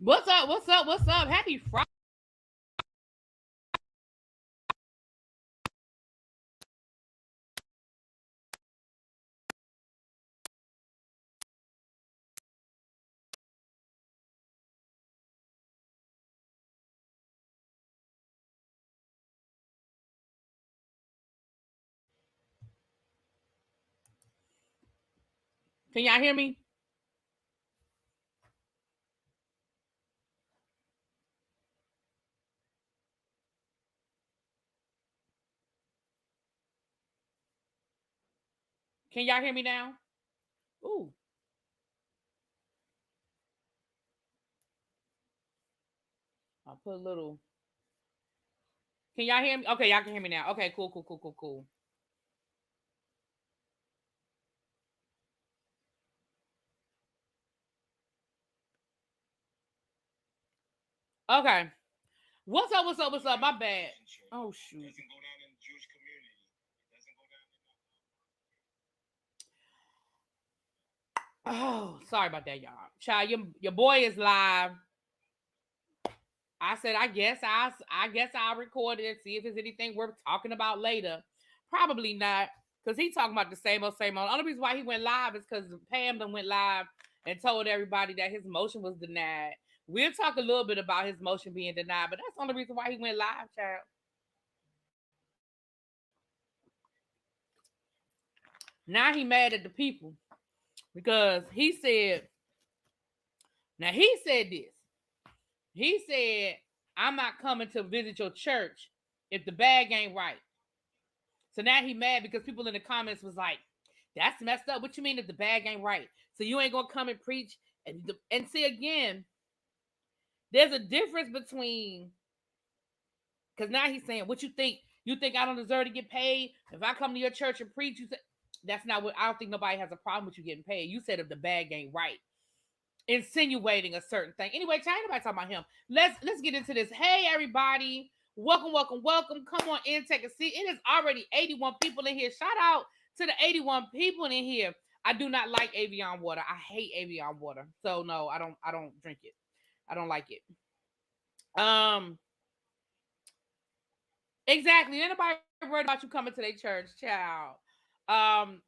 What's up? What's up? What's up? Happy Friday. Can y'all hear me? Can y'all hear me now? Ooh, I'll put a little. Can y'all hear me? Okay, y'all can hear me now. Okay, cool, cool, cool, cool, cool. Okay. What's up? What's up? What's up? My bad. Oh shoot. Oh, sorry about that, y'all. Child, your boy is live. I said, I guess I'll record it and see if there's anything worth talking about later. Probably not, because he talking about the same old, same old. The only reason why he went live is because Pam done went live and told everybody that his motion was denied. We'll talk a little bit about his motion being denied, but that's the only reason why he went live, child. Now he mad at the people because he said, now he said this. He said, I'm not coming to visit your church if the bag ain't right. So now he mad because people in the comments was like, that's messed up. What you mean if the bag ain't right? So you ain't gonna come and preach and see again, there's a difference between, because now he's saying, what you think? You think I don't deserve to get paid? If I come to your church and preach, you say that's not what I don't think nobody has a problem with you getting paid. You said if the bag ain't right. Insinuating a certain thing. Anyway, ain't nobody talking about him. Let's get into this. Hey everybody. Welcome, welcome, welcome. Come on in, take a seat. It is already 81 people in here. Shout out to the 81 people in here. I do not like Avion water. I hate Avion water. So no, I don't drink it. I don't like it. Um exactly. Anybody worried about you coming to their church, child?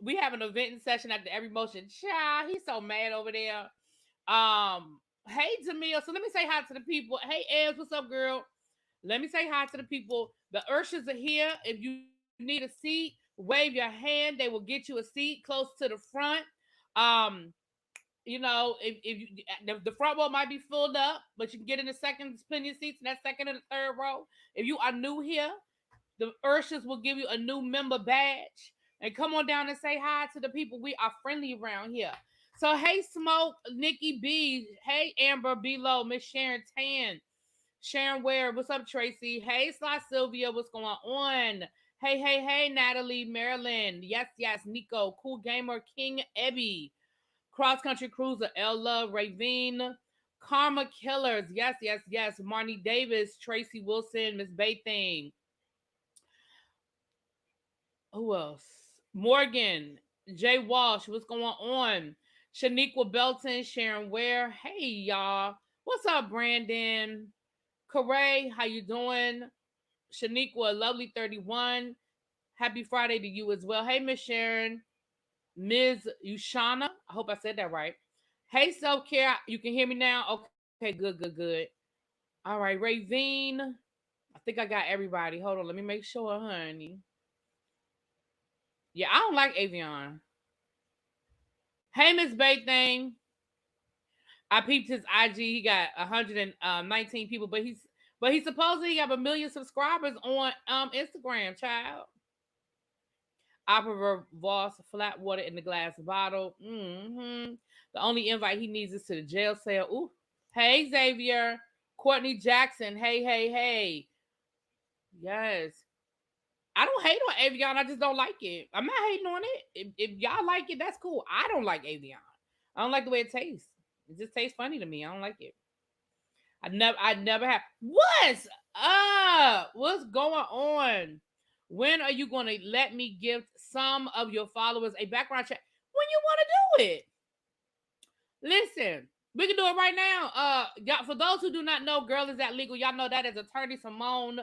We have an event session after every motion. Child, he's so mad over there. Hey Jamil. So let me say hi to the people. Hey Ams, what's up, girl? Let me say hi to the people. The Urshas are here. If you need a seat, wave your hand. They will get you a seat close to the front. Um, if you, the front row might be filled up, but you can get in the second. There's plenty of seats in that second and the third row. If you are new here, the Urshas will give you a new member badge. And come on down and say hi to the people. We are friendly around here. So hey Smoke, Nikki B, hey Amber Below, Miss Sharon Tan, Sharon Ware, what's up, Tracy? Hey Sly Sylvia, what's going on? Hey, hey, hey, Natalie, Maryland. Yes, yes, Nico, Cool Gamer, King Ebby, Cross Country Cruiser, Ella, Ravine, Karma Killers. Yes, yes, yes. Marnie Davis, Tracy Wilson, Miss Bathing. Who else? Morgan, Jay Walsh, what's going on? Shaniqua Belton, Sharon Ware. Hey y'all. What's up, Brandon? Corey, how you doing? Shaniqua, lovely 31. Happy Friday to you as well. Hey, Miss Sharon. Ms. Ushana. I hope I said that right. Hey, self care. You can hear me now? Okay, good, good, good. All right, Ravine. I think I got everybody. Hold on. Let me make sure, honey. Yeah, I don't like Avion. Hey, Miss Thing. I peeped his IG. He got 119 people, but he supposedly got a million subscribers on Instagram, child. Opera Voss, flat water in the glass bottle. The only invite he needs is to the jail cell. Ooh. Hey, Xavier. Courtney Jackson. Hey, hey, hey. Yes. I don't hate on Avion. I just don't like it. I'm not hating on it. If y'all like it, that's cool. I don't like Avion. I don't like the way it tastes. It just tastes funny to me. I don't like it. I never have. What's up? What's going on? When are you going to let me give some of your followers a background check? When you want to do it. Listen, We can do it right now. Y'all, for those who do not know, Girl Is That Legal, y'all know that as attorney Simone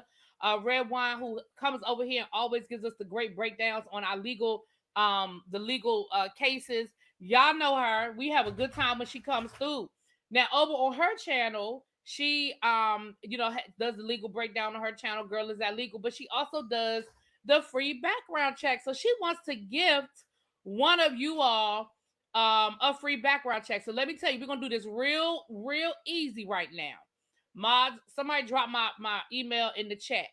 Red Wine, who comes over here and always gives us the great breakdowns on our legal, the legal cases. Y'all know her. We have a good time when she comes through. Now, over on her channel, she does the legal breakdown on her channel, Girl Is That Legal, but she also does the free background check. So she wants to gift one of you all a free background check. So let me tell you, we're gonna do this real easy right now. Mods, somebody drop my email in the chat.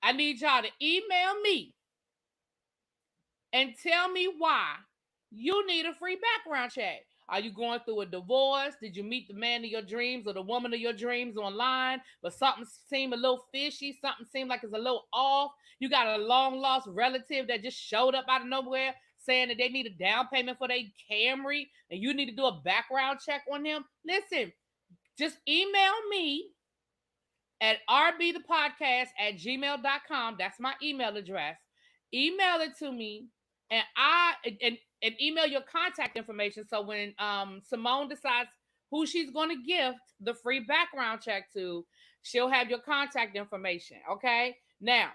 I need y'all to email me and tell me why you need a free background check. Are you going through a divorce? Did you meet the man of your dreams or the woman of your dreams online, but something seemed a little fishy? Something seemed like it's a little off. You got a long lost relative that just showed up out of nowhere saying that they need a down payment for their Camry and you need to do a background check on them. Listen, just email me at rbthepodcast@gmail.com. That's my email address. Email it to me and and email your contact information. So when Simone decides who she's going to gift the free background check to, she'll have your contact information. Okay. Now,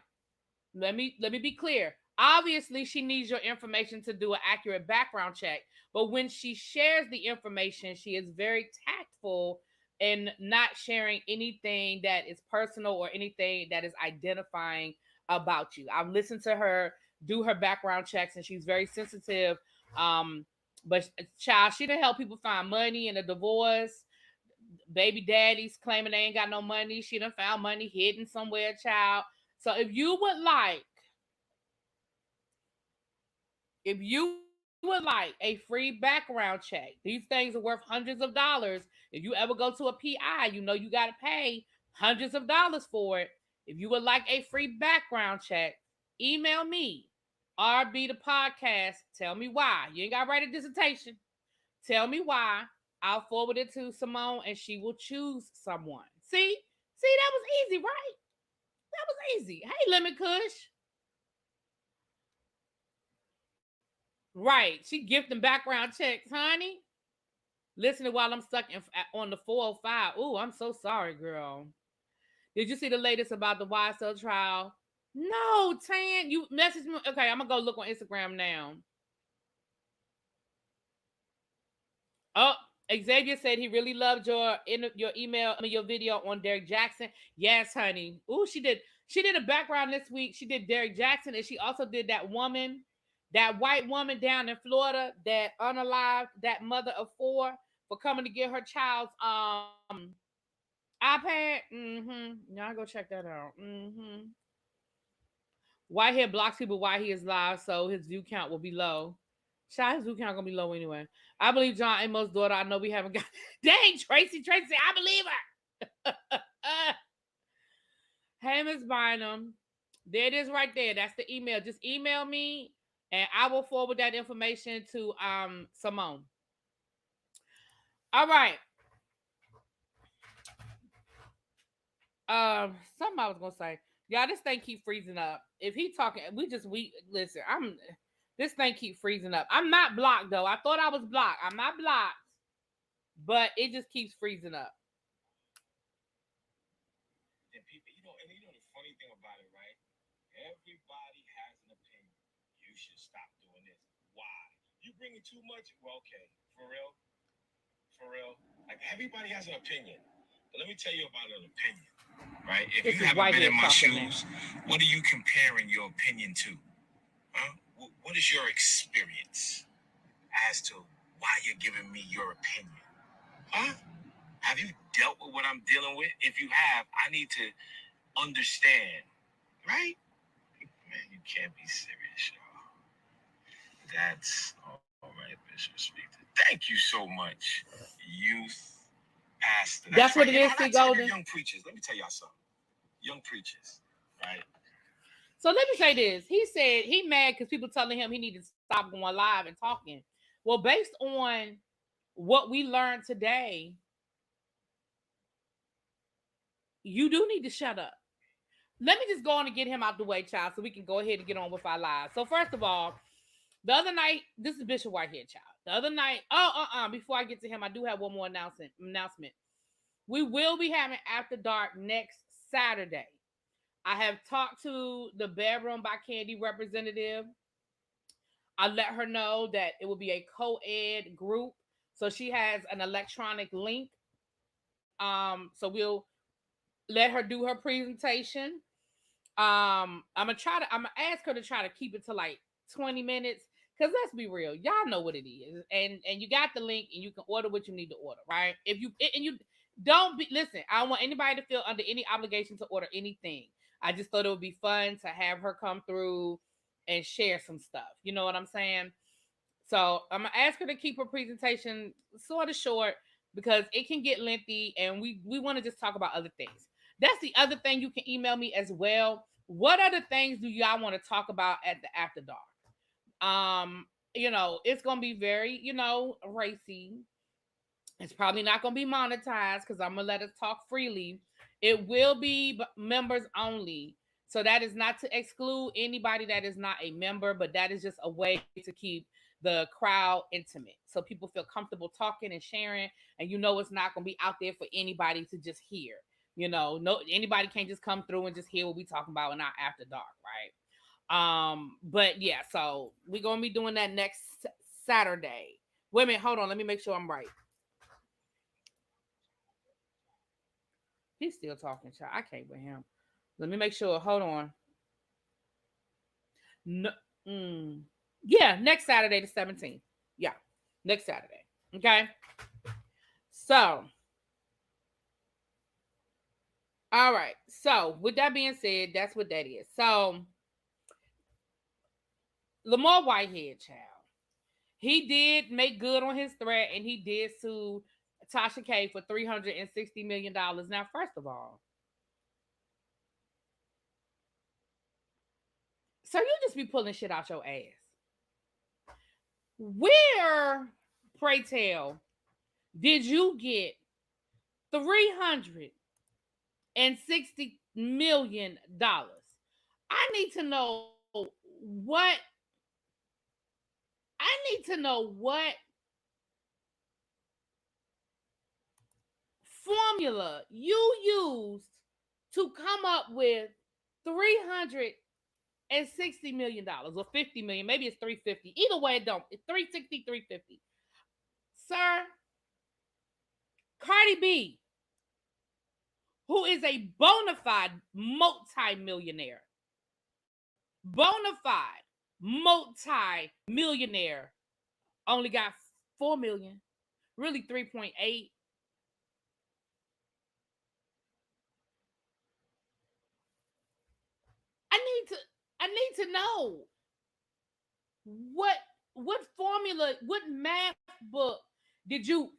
let me be clear. Obviously, she needs your information to do an accurate background check. But when she shares the information, she is very tactful in not sharing anything that is personal or anything that is identifying about you. I've listened to her do her background checks, and she's very sensitive. But child, she done help people find money in a divorce. Baby daddies claiming they ain't got no money. She done found money hidden somewhere, child. So if you would like a free background check, these things are worth hundreds of dollars. If you ever go to a PI, you know you got to pay hundreds of dollars for it. If you would like a free background check, email me, RB the podcast. Tell me why. You ain't got to write a dissertation. Tell me why. I'll forward it to Simone and she will choose someone. See, that was easy, right? That was easy. Hey, Lemon Kush. Right. She gifting background checks, honey. Listening while I'm stuck on the 405. Oh, I'm so sorry, girl. Did you see the latest about the YSL trial? No, Tan. You messaged me. Okay, I'm going to go look on Instagram now. Oh, Xavier said he really loved your email, your video on Derek Jackson. Yes, honey. Ooh, she did a background this week. She did Derek Jackson, and she also did that white woman down in Florida that unalived that mother of four for coming to get her child's iPad. Y'all go check that out. Whitehead blocks people while he is live, so his view count will be low. His view count gonna be low anyway. I believe John Amos' daughter. I know we haven't got. Dang, Tracy, I believe her. Hey, Miss Bynum. There it is right there. That's the email. Just email me and I will forward that information to Simone. All right. Something I was gonna say. Y'all, this thing keep freezing up. If he talking, we listen. This thing keep freezing up. I'm not blocked though. I thought I was blocked. I'm not blocked, but it just keeps freezing up. And people, and the funny thing about it, right? Everybody has an opinion. You should stop doing this. Why? You bringing too much? Well, okay, for real. Like everybody has an opinion. But let me tell you about an opinion, right? If you haven't been in my shoes, what are you comparing your opinion to? Huh? What is your experience as to why you're giving me your opinion? Huh? Have you dealt with what I'm dealing with? If you have, I need to understand, right? Man, you can't be serious, y'all. That's all right, Bishop Speaker. Thank you so much, youth pastor. That's what it is, T. Golden. Young preachers. Let me tell y'all something. Young preachers, right? So let me say this. He said he mad because people telling him he needed to stop going live and talking. Well, based on what we learned today, you do need to shut up. Let me just go on and get him out the way, child, so we can go ahead and get on with our lives. So first of all, the other night, this is Bishop Whitehead, child. The other night, before I get to him, I do have one more announcement. We will be having After Dark next Saturday. I have talked to the Bedroom by Candy representative. I let her know that it will be a co-ed group. So she has an electronic link. So we'll let her do her presentation. I'm gonna ask her to try to keep it to like 20 minutes. Cause let's be real, y'all know what it is. And you got the link and you can order what you need to order, right? If you and you don't be listen, I don't want anybody to feel under any obligation to order anything. I just thought it would be fun to have her come through and share some stuff. You know what I'm saying? So I'm gonna ask her to keep her presentation sort of short because it can get lengthy, and we want to just talk about other things. That's the other thing. You can email me as well. What other things do y'all want to talk about at the After Dark? It's gonna be very, racy. It's probably not going to be monetized because I'm going to let us talk freely. It will be members only. So that is not to exclude anybody that is not a member, but that is just a way to keep the crowd intimate. So people feel comfortable talking and sharing, and it's not going to be out there for anybody to just hear. No anybody can't just come through and just hear what we talking about in our After Dark, right? But yeah, so we're going to be doing that next Saturday. Wait a minute, hold on, let me make sure I'm right. He's still talking, child. I can't with him. Let me make sure. Hold on. No, mm, yeah, next Saturday, the 17th. Yeah, next Saturday. Okay. So, all right. So, with that being said, that's what that is. So, Lamar Whitehead, child. He did make good on his threat, and he did sue Tasha K for $360 million. Now, first of all, so you just be pulling shit out your ass. Where, pray tell, did you get $360 million? I need to know what formula you used to come up with $360 million or 50 million. Maybe it's 350. Either way, it don't. It's 360, 350. Sir, Cardi B, who is a bona fide multi-millionaire, only got 4 million, really 3.8. I need to know what formula, what math book did you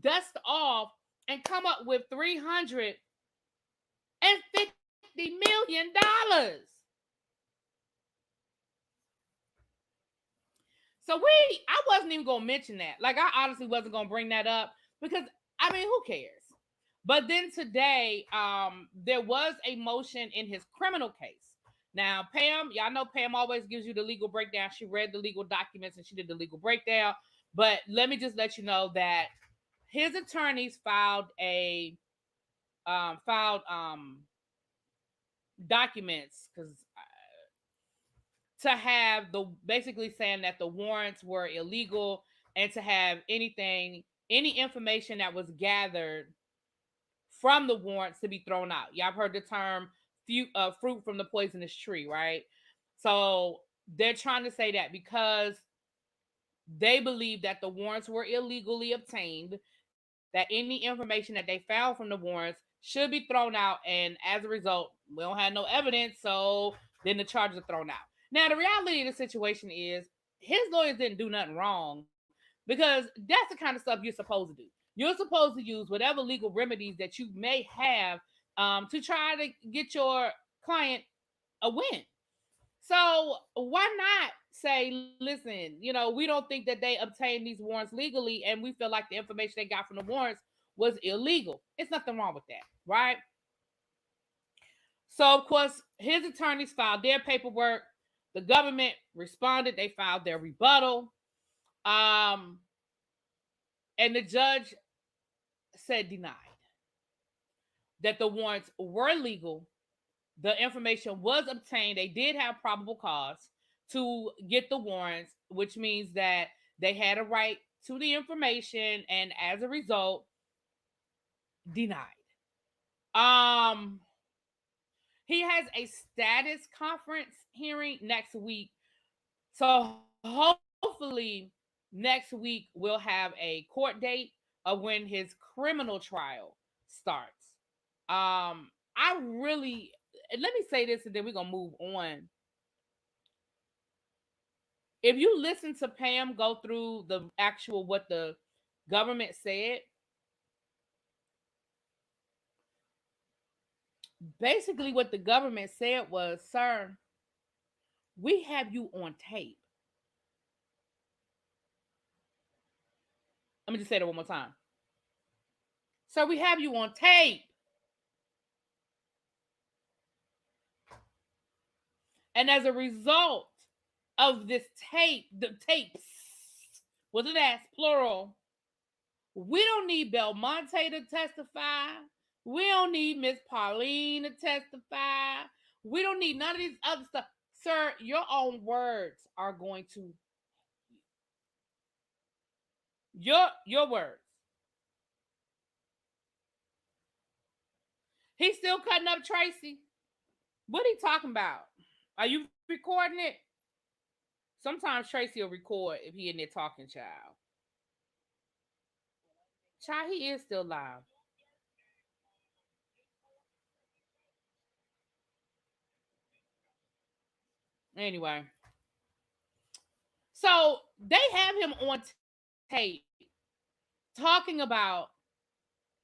dust off and come up with $350 million? So I wasn't even gonna mention that. Like, I honestly wasn't gonna bring that up because I mean, who cares? But then today, there was a motion in his criminal case. Now, Pam, y'all know Pam always gives you the legal breakdown. She read the legal documents and she did the legal breakdown. But let me just let you know that his attorneys filed documents because to have the basically saying that the warrants were illegal and to have any information that was gathered from the warrants to be thrown out. Y'all have heard the term fruit from the poisonous tree, right? So they're trying to say that because they believe that the warrants were illegally obtained, that any information that they found from the warrants should be thrown out, and as a result, we don't have no evidence, so then the charges are thrown out. Now, the reality of the situation is his lawyers didn't do nothing wrong because that's the kind of stuff you're supposed to do. You're supposed to use whatever legal remedies that you may have to try to get your client a win. So why not say, listen, we don't think that they obtained these warrants legally, and we feel like the information they got from the warrants was illegal. It's nothing wrong with that, right? So of course, his attorneys filed their paperwork. The government responded. They filed their rebuttal. Um, and the judge said denied that the warrants were legal. The information was obtained. They did have probable cause to get the warrants, which means that they had a right to the information, and as a result, denied. Um, he has a status conference hearing next week. So hopefully next week we'll have a court date of when his criminal trial starts. I really, let me say this and then we're gonna move on. If you listen to Pam go through the actual what the government said, basically what the government said was, sir, we have you on tape. Let me just say that one more time. Sir, we have you on tape. And as a result of this tape, the tapes, with an S, plural, we don't need Belmonte to testify. We don't need Miss Pauline to testify. We don't need none of these other stuff. Sir, your own words are going to your words. He's still cutting up Tracy. What are he talking about? Are you recording it? Sometimes Tracy will record if he in there talking, child. Child, he is still live. Anyway, so they have him on tape talking about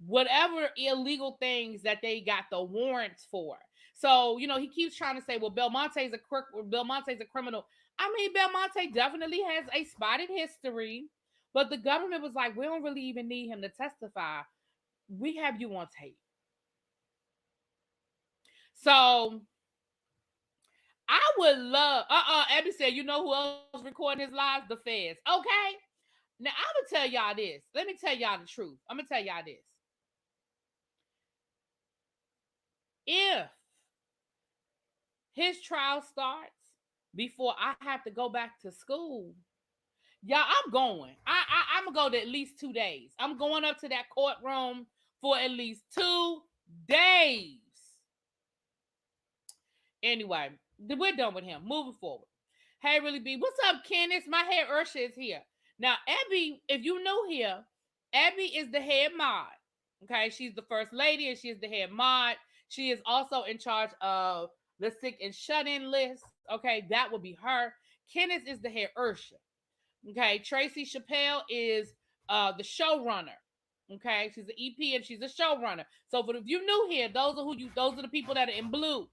whatever illegal things that they got the warrants for. So, he keeps trying to say, well, Belmonte's a criminal. I mean, Belmonte definitely has a spotted history, but the government was like, we don't really even need him to testify. We have you on tape. So I would love, Abby said, you know who else recording his lives? The feds. Okay. Now I'm gonna tell y'all this. Let me tell y'all the truth. I'm gonna tell y'all this. If his trial starts before I have to go back to school, y'all, I'm going. I'm gonna go to at least 2 days. I'm going up to that courtroom for at least 2 days. Anyway, we're done with him. Moving forward. Hey, Really B. What's up, Candace? My head Ursha is here. Now, Abby, if you new here, Abby is the head mod. Okay, she's the first lady and she is the head mod. She is also in charge of the sick and shut in list. Okay, that would be her. Kenneth is the head Ursha. Okay, Tracy Chappelle is the showrunner. Okay, she's the EP and she's a showrunner. So, but if you new here, those are the people that are in blue.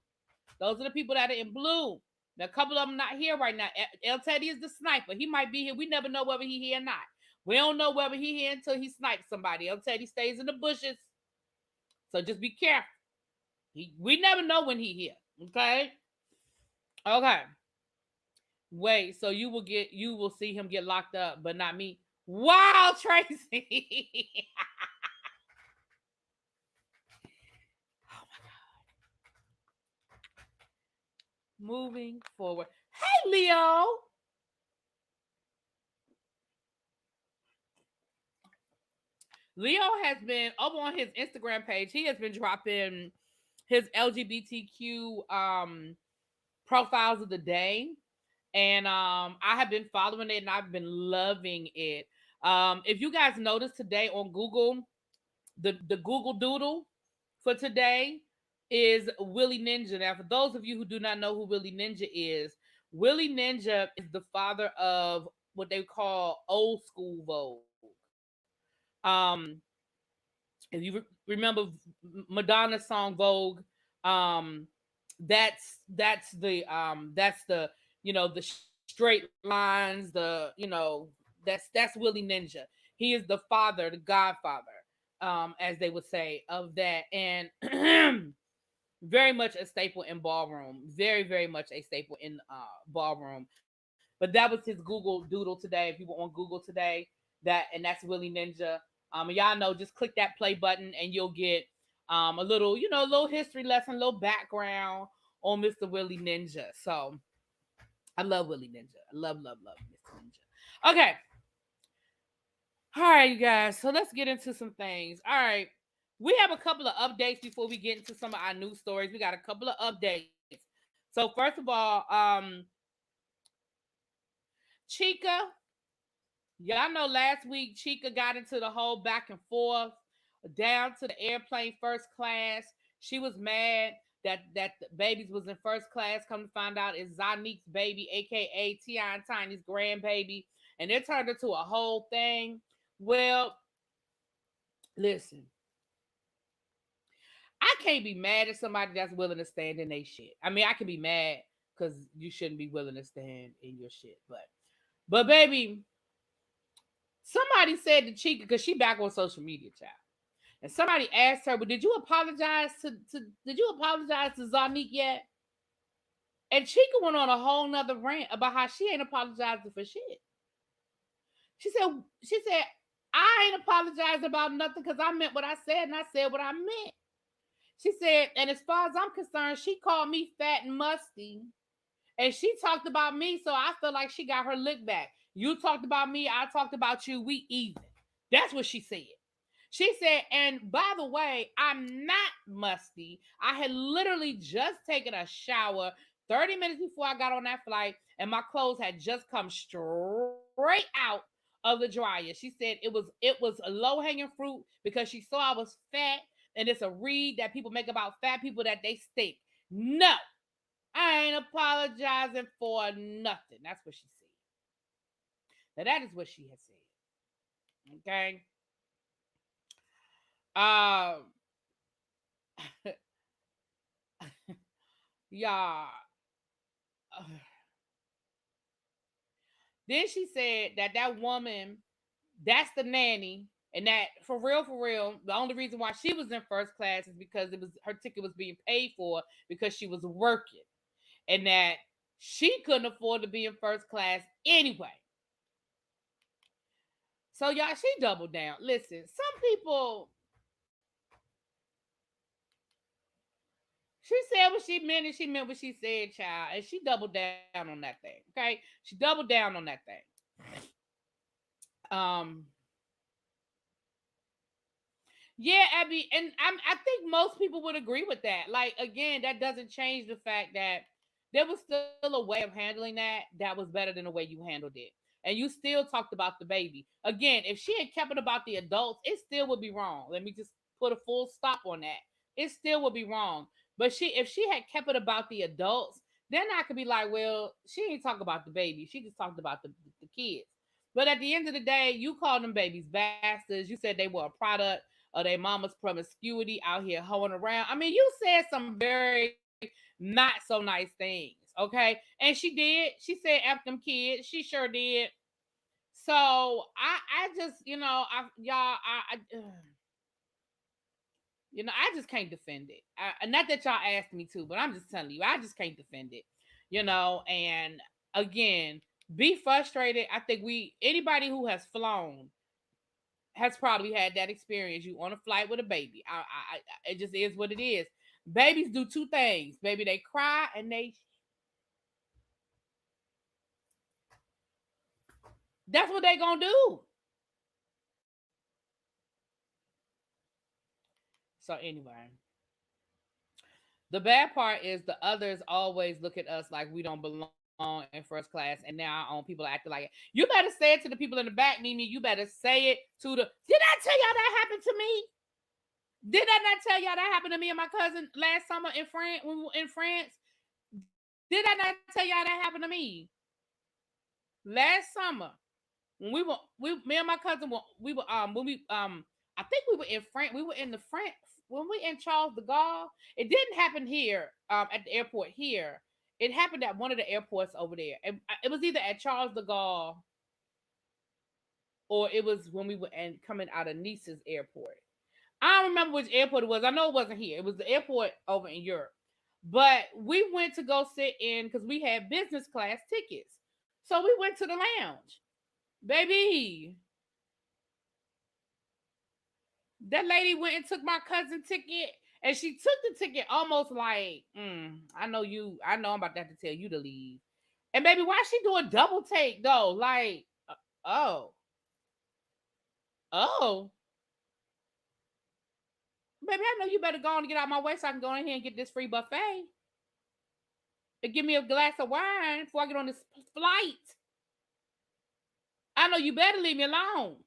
Those are the people that are in blue. Now, a couple of them not here right now. El Teddy is the sniper. He might be here. We never know whether he here or not. We don't know whether he here until he snipes somebody. El Teddy stays in the bushes. So just be careful. We never know when he here. Okay? Okay. Wait, so you will see him get locked up, but not me. Wow, Tracy. Oh my God. Moving forward. Hey, Leo. Leo has been over on his Instagram page. He has been dropping his LGBTQ profiles of the day. And I have been following it and I've been loving it. If you guys notice today on Google, the Google Doodle for today is Willie Ninja. Now, for those of you who do not know who Willie Ninja is the father of what they call old school Vogue. If you remember Madonna's song Vogue, um, that's the the straight lines, that's Willie Ninja. He is the father, the godfather, as they would say, of that, and very much a staple in ballroom. Very, very much a staple in ballroom. But that was his Google Doodle today. If you were on Google today, that's Willie Ninja. And y'all know, just click that play button and you'll get a little, a little history lesson, a little background on Mr. Willie Ninja. So I love Willie Ninja. I love Mr. Ninja. Okay. All right, you guys. So let's get into some things. All right. We have a couple of updates before we get into some of our news stories. We got a couple of updates. So first of all, Chica, y'all know last week Chica got into the whole back and forth down to the airplane first class. She was mad that the babies was in first class. Come to find out, it's Zanique's baby, aka T.I. and Tiny's grandbaby, and it turned into a whole thing. Well, listen, I can't be mad at somebody that's willing to stand in their shit. I mean, I can be mad because you shouldn't be willing to stand in your shit, but baby, somebody said to Chica, because she back on social media, child. And somebody asked her, "But did you apologize to Zanique yet?" And Chica went on a whole nother rant about how she ain't apologizing for shit. She said, "I ain't apologized about nothing because I meant what I said and I said what I meant." She said, "And as far as I'm concerned, she called me fat and musty. And she talked about me, so I feel like she got her lick back. You talked about me, I talked about you, we even." That's what she said. She said, "And by the way, I'm not musty. I had literally just taken a shower 30 minutes before I got on that flight, and my clothes had just come straight out of the dryer." She said it was a low-hanging fruit because she saw I was fat, and it's a read that people make about fat people that they stink. No, I ain't apologizing for nothing. That's what she said. Now that is what she has said. Okay. Um, y'all. Then she said that woman, that's the nanny, and that for real, the only reason why she was in first class is because it was her ticket was being paid for because she was working, and that she couldn't afford to be in first class anyway. So y'all, she doubled down. Listen, some people, she said what she meant and she meant what she said, child, and she doubled down on that thing. Okay, she doubled down on that thing. Um, yeah, Abby, and I think most people would agree with that. Like, again, that doesn't change the fact that there was still a way of handling that was better than the way you handled it. And you still talked about the baby. Again, if she had kept it about the adults, it still would be wrong. Let me just put a full stop on that. It still would be wrong. But if she had kept it about the adults, then I could be like, well, she ain't talk about the baby. She just talked about the kids. But at the end of the day, you called them babies bastards. You said they were a product of their mama's promiscuity out here hoeing around. I mean, you said some very not so nice things, okay? And she did. She said F them kids. She sure did. So I just, I just can't defend it. Not that y'all asked me to, but I'm just telling you, I just can't defend it. And again, be frustrated. I think anybody who has flown has probably had that experience. You on a flight with a baby. It just is what it is. Babies do two things. Baby, they cry and that's what they gonna do. So anyway, the bad part is the others always look at us like we don't belong in first class, and now our own people are acting like it. You better say it to the people in the back, Mimi. You better say it to the. Did I tell y'all that happened to me? Did I not tell y'all that happened to me and my cousin last summer in France when we were in France? Did I not tell y'all that happened to me last summer when me and my cousin we were when we I think we were in France. We were in the France when we in Charles de Gaulle. It didn't happen here at the airport here. It happened at one of the airports over there. It was either at Charles de Gaulle or it was when we were coming out of Nice's airport. I don't remember which airport it was. I know it wasn't here. It was the airport over in Europe. But we went to go sit in because we had business class tickets. So we went to the lounge. Baby, that lady went and took my cousin ticket, and she took the ticket almost like, I know I'm about to have to tell you to leave. And baby, why she do a double take though? Like, oh, oh, baby, I know you better go on and get out of my way so I can go in here and get this free buffet. And give me a glass of wine before I get on this flight. I know you better leave me alone.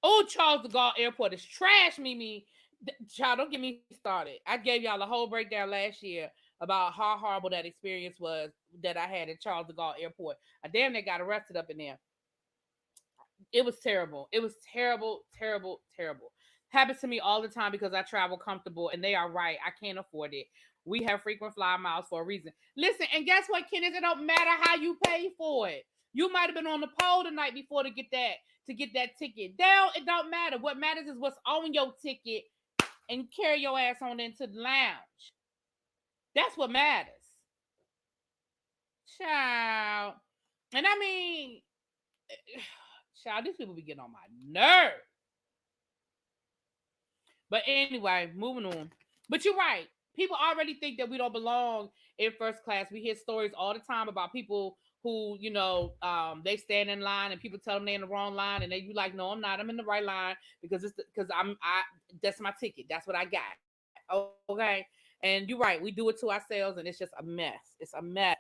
Oh, Charles de Gaulle Airport is trash, Mimi. Child, don't get me started. I gave y'all a whole breakdown last year about how horrible that experience was that I had at Charles de Gaulle Airport. I damn near got arrested up in there. It was terrible. It was terrible, terrible, terrible. Happens to me all the time because I travel comfortable, and they are right. I can't afford it. We have frequent flyer miles for a reason. Listen, and guess what, Kenneth? It don't matter how you pay for it. You might have been on the pole the night before to get that ticket. Down, it don't matter. What matters is what's on your ticket, and carry your ass on into the lounge. That's what matters. Child. And I mean, child, these people be getting on my nerve. But anyway, moving on. But you're right. People already think that we don't belong in first class. We hear stories all the time about people who, they stand in line and people tell them they're in the wrong line, and you like, no, I'm not. I'm in the right line because that's my ticket. That's what I got. Okay. And you're right. We do it to ourselves, and it's just a mess. It's a mess.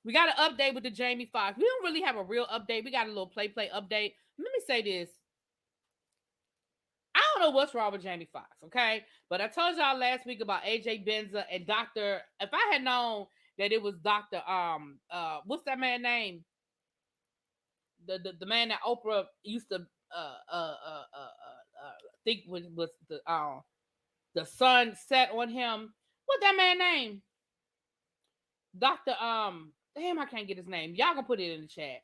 We got an update with the Jamie Foxx. We don't really have a real update. We got a little play update. Let me say this. I don't know what's wrong with Jamie Foxx, okay? But I told y'all last week about AJ Benza and Dr. If I had known that it was Dr. What's that man's name? The man that Oprah used to think was the sun set on him. What that man name? Dr. Damn, I can't get his name. Y'all can put it in the chat.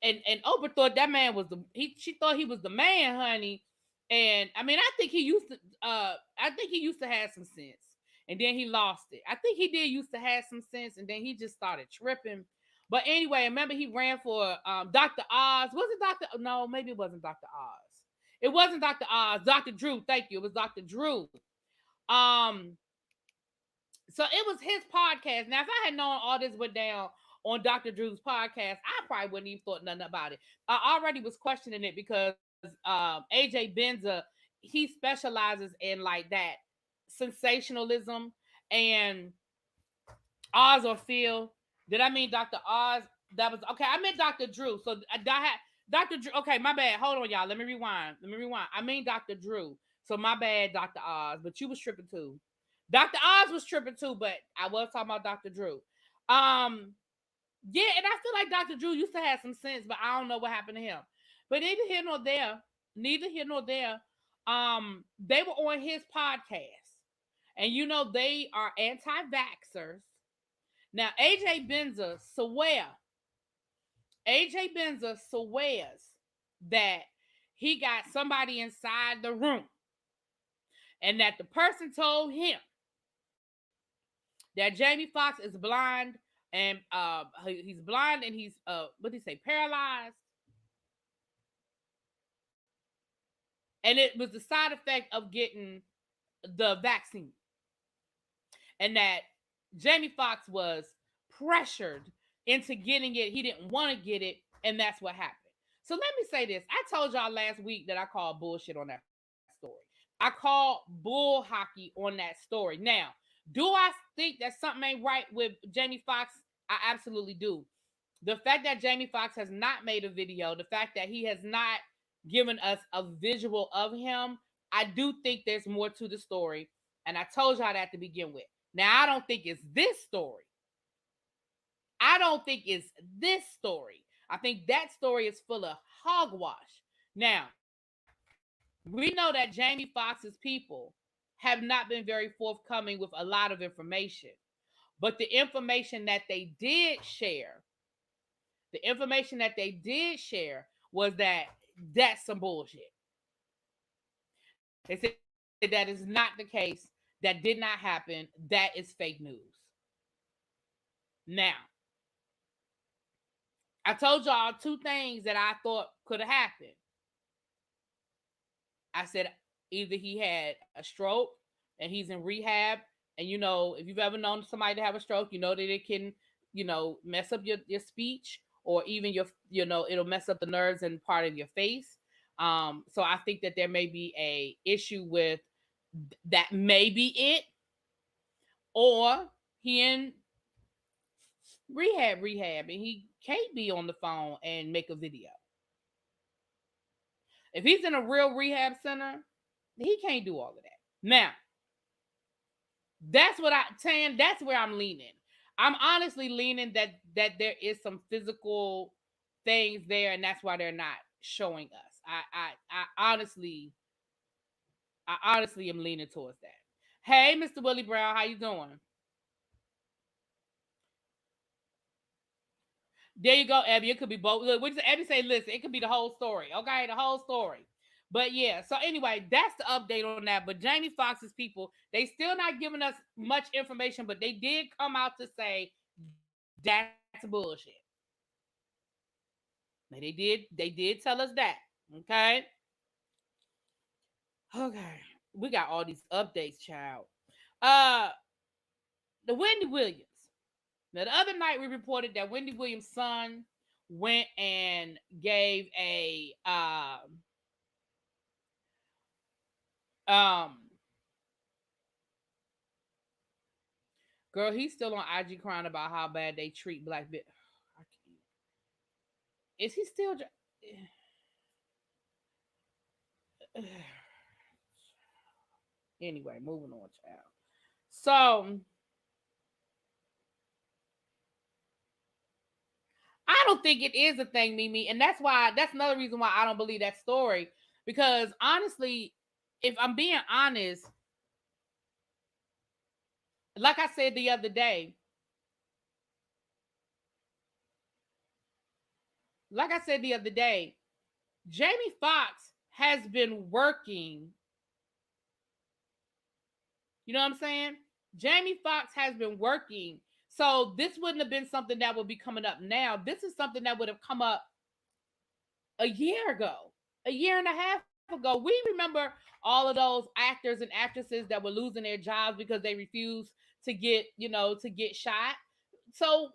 And Oprah thought that man was she thought he was the man, honey. And I mean, I think he used to have some sense, and then he lost it. I think he did used to have some sense, and then he just started tripping. But anyway, remember he ran for Dr. Oz. Was it Dr. No, maybe it wasn't Dr. Oz. It wasn't Dr. Oz. Dr. Drew. Thank you. It was Dr. Drew. So it was his podcast. Now, if I had known all this went down on Dr. Drew's podcast, I probably wouldn't even thought nothing about it. I already was questioning it because AJ Benza, he specializes in like that sensationalism and Oz or Phil. Did I mean Dr. Oz? That was okay. I meant Dr. Drew. So I had Dr. Drew. Okay, my bad. Hold on, y'all. Let me rewind. I mean Dr. Drew. So my bad, Dr. Oz. But you was tripping too. Dr. Oz was tripping too, but I was talking about Dr. Drew. Yeah, and I feel like Dr. Drew used to have some sense, but I don't know what happened to him. But neither here nor there. They were on his podcast, and they are anti-vaxxers. Now AJ Benza swears that he got somebody inside the room, and that the person told him that Jamie Foxx is blind, and he's blind, and he's what did he say, paralyzed, and it was the side effect of getting the vaccine, and that Jamie Foxx was pressured into getting it. He didn't want to get it, and that's what happened. So let me say this. I told y'all last week that I called bullshit on that story. I called bull hockey on that story. Now, do I think that something ain't right with Jamie Foxx? I absolutely do. The fact that Jamie Foxx has not made a video, the fact that he has not given us a visual of him, I do think there's more to the story. And I told y'all that to begin with. Now, I don't think it's this story. I think that story is full of hogwash. Now, we know that Jamie Foxx's people have not been very forthcoming with a lot of information. But the information that they did share was that that's some bullshit. They said that is not the case. That did not happen. That is fake news. Now, I told y'all two things that I thought could have happened. I said either he had a stroke and he's in rehab, and if you've ever known somebody to have a stroke, you know that it can, mess up your speech, or even it'll mess up the nerves and part of your face. So I think that there may be a issue with that, may be it, or he in rehab, and he can't be on the phone and make a video. If he's in a real rehab center, he can't do all of that. Now, that's where I'm leaning. I'm honestly leaning that there is some physical things there, and that's why they're not showing us. I honestly am leaning towards that. Hey, Mr. Willie Brown, how you doing? There you go, Abby. It could be both. Look, Abby say, listen, it could be the whole story. Okay, the whole story. But yeah, so anyway, that's the update on that. But Jamie Foxx's people, they still not giving us much information, but they did come out to say that's bullshit. They did tell us that. Okay. Okay. We got all these updates, child. Uh the Wendy Williams. Now the other night we reported that Wendy Williams' son went and gave a um girl, he's still on IG crying about how bad they treat black bitch. Is he still anyway, moving on, child. So I don't think it is a thing, Mimi, and that's another reason why I don't believe that story. Because honestly, if I'm being honest, like I said the other day, Jamie Foxx has been working. You know what I'm saying? Jamie Foxx has been working. So this wouldn't have been something that would be coming up now. This is something that would have come up a year ago, a year and a half ago. We remember all of those actors and actresses that were losing their jobs because they refused to get shot. So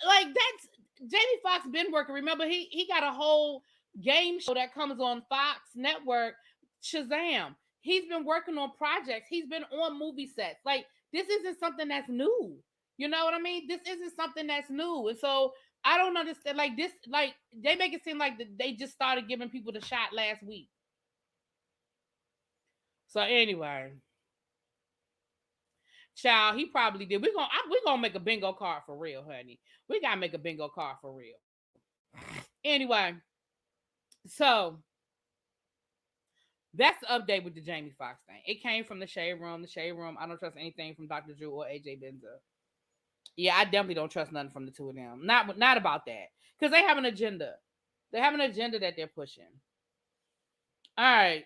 like that's Jamie Foxx been working. Remember, he got a whole game show that comes on Fox Network, Shazam. He's been working on projects. He's been on movie sets. Like this isn't something that's new. You know what I mean? This isn't something that's new. And so I don't understand. Like this, like they make it seem like they just started giving people the shot last week. So anyway, child, he probably did. We gonna make a bingo card for real, honey. We gotta make a bingo card for real. Anyway, so that's the update with the Jamie Foxx thing. It came from the Shade Room. The Shade Room. I don't trust anything from Dr. Drew or AJ Benza. Yeah, I definitely don't trust nothing from the two of them. Not about that, because they have an agenda. They have an agenda that they're pushing. All right,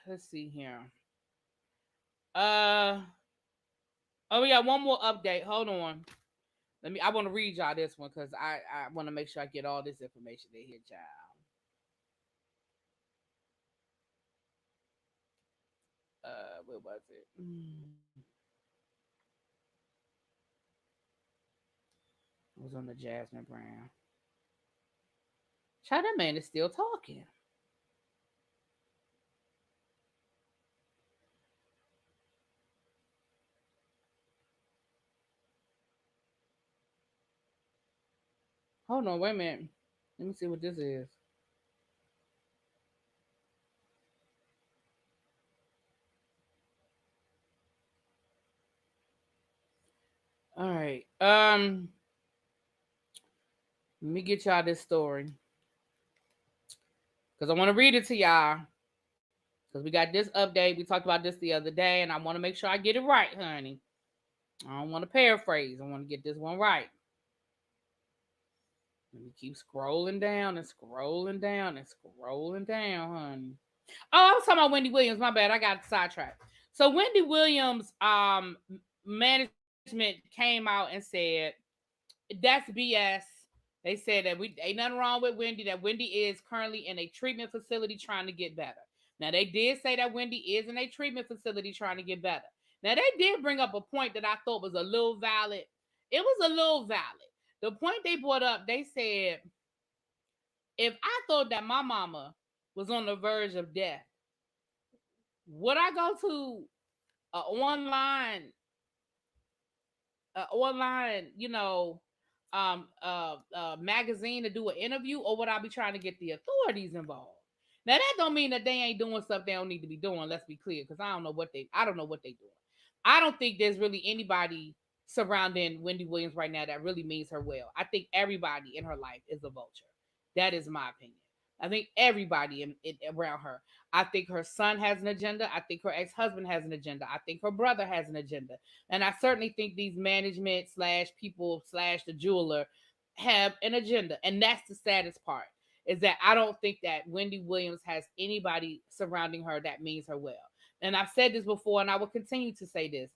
let's see here. Uh oh, we got one more update. Hold on. I want to read y'all this one because I want to make sure I get all this information in here, child. Where was it? It was on the Jasmine Brown. Child, that man is still talking. Hold on, wait a minute. Let me see what this is. All right. Let me get y'all this story because I want to read it to y'all. Because we got this update. We talked about this the other day, and I want to make sure I get it right, honey. I don't want to paraphrase. I want to get this one right. Let me keep scrolling down and scrolling down and scrolling down, honey. Oh, I was talking about Wendy Williams. My bad. I got sidetracked. So Wendy Williams management came out and said that's BS. They said that we ain't nothing wrong with Wendy, that Wendy is currently in a treatment facility trying to get better. Now they did say that Wendy is in a treatment facility trying to get better. Now they did bring up a point that I thought was a little valid. It was a little valid. The point they brought up, they said, if I thought that my mama was on the verge of death, would I go to an online, magazine to do an interview, or would I be trying to get the authorities involved? Now that don't mean that they ain't doing stuff they don't need to be doing. Let's be clear, because I don't know what they doing. I don't think there's really anybody surrounding Wendy Williams right now that really means her well. I think everybody in her life is a vulture. That is my opinion. I think everybody around her. I think her son has an agenda. I think her ex-husband has an agenda. I think her brother has an agenda. And I certainly think these management slash people slash the jeweler have an agenda. And that's the saddest part, is that I don't think that Wendy Williams has anybody surrounding her that means her well. And I've said this before, and I will continue to say this.